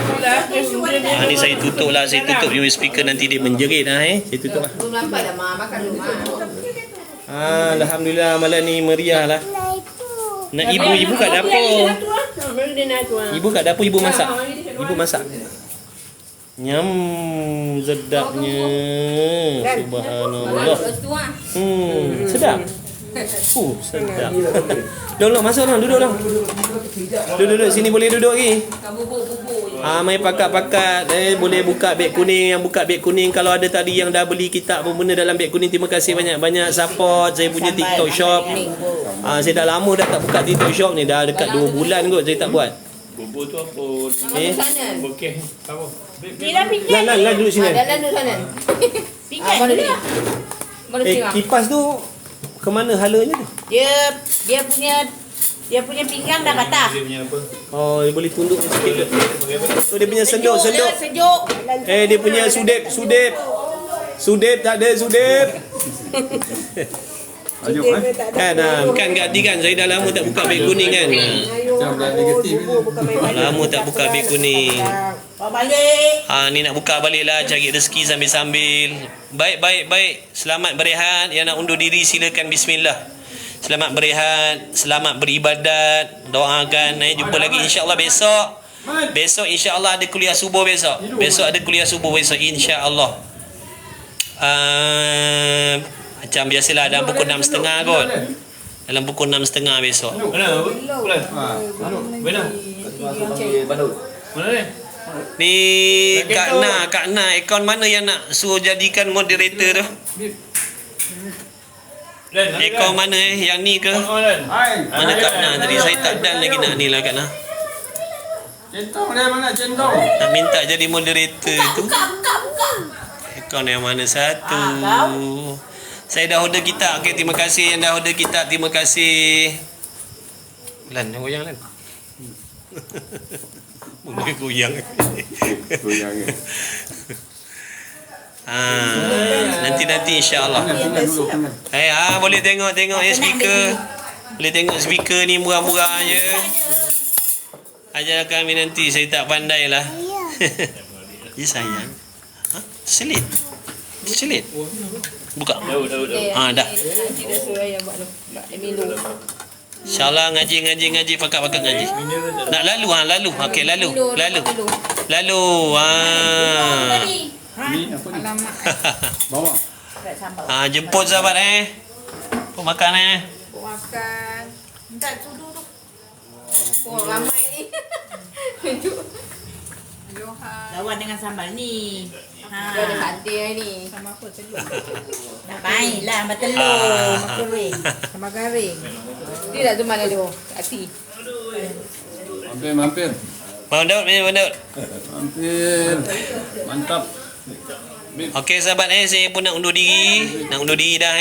Ni saya tutup lah. Punya speaker nanti dia menjerit saya tutup lah. Belum lambat dah makan rumah. Alhamdulillah malam ni meriah lah. Nak ibu kat dapur. Ibu kat dapur, ibu masak. Nyam, sedapnya. Subhanallah. Sedap. Sedap. Long, masuk long, duduk long. Duduk, sini boleh duduk lagi. Bubuk-bubuk. Mai pakat-pakat. Boleh buka beg kuning. Yang buka beg kuning, kalau ada tadi yang dah beli kitab apa benda dalam beg kuning, terima kasih banyak-banyak support saya punya TikTok shop. Saya dah lama dah tak buka TikTok shop ni. Dah dekat 2 bulan kot saya tak buat. Bubur tu apa? Bokeh. Apa? Dia dah pinggan. Lan duduk sini. Dah duduk sana. Pinggan mana dia. dia? Mana tengok? Kipas tu ke mana halanya tu? Dia punya pinggang dah patah. Dia punya apa? Oh, dia boleh tunduk sikit ke? Oh, dia punya senduk. Sejuk. Dia punya sudip. Sudip tak ada sudip. Kan, bukan kat hati kan. Saya dah lama tak buka beg kuning kan. Lama tak buka beg kuning. Balik. Ni nak buka balik lah, cari rezeki sambil-sambil. Baik. Selamat berehat. Yang nak undur diri silakan bismillah. Selamat berehat, selamat beribadat. Doakan. Jumpa lagi insya-Allah besok. Besok insya-Allah ada kuliah subuh besok. Besok ada kuliah subuh besok insya-Allah. Macam biasalah dalam pukul 6.30 kot. Dalam pukul 6.30 besok. Mana? Bulan. Mana? Mana ni? Ni Kak Na, akaun mana yang nak suruh jadikan moderator tu? Akaun mana yang ni ke? Mana Kak Na tadi? Saya tak dan lagi nak ni lah Kak Na. Centong dia mana centong? Nak minta jadi moderator tu. Buka. Akaun yang mana satu? Saya dah order kitab. Okay, terima kasih yang dah order kitab. Terima kasih. Lan, jangan goyang Lan. Boleh goyang. Nanti insya-Allah. Boleh tengok speaker. Boleh tengok speaker ni murah-murah je. Ajar kami nanti, saya tak pandai lah. Ya sayang. Selit. Buka. Dah. Nanti dah suruh ayah buat tu. Minum. InsyaAllah ngaji, pakat ngaji. Nak lalu. Okey, lalu. Ni apa ni? Alamak. Bawa. Jemput sahabat Pun makan Makan. Minta sudu tu. Oh, ramai ni. Lawan dengan sambal ni. Dia ada hadir ni. Sama apa telur? Baiklah, sama telur, sama kering. Sama garing. Dia tak tu mana dia? Hati. Mampir. Mandut. Mampir. Mantap. Okey sahabat saya pun nak undur diri. Dah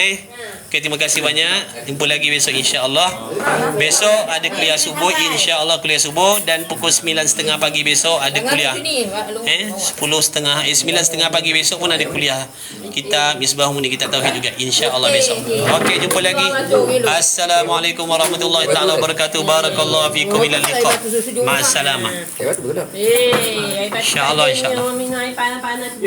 Okey, terima kasih banyak. Jumpa lagi besok insya-Allah. Besok ada kuliah subuh insya-Allah, kuliah subuh, dan pukul 9.30 pagi besok ada kuliah. 9.30 pagi besok pun ada kuliah. Kita Misbah Muni kita tauhid juga insya-Allah besok. Okey, jumpa lagi. Assalamualaikum warahmatullahi taala wabarakatuh. Barakallahu fikum ila liqa. Ma'assalamah. Insya-Allah. Panas-panas.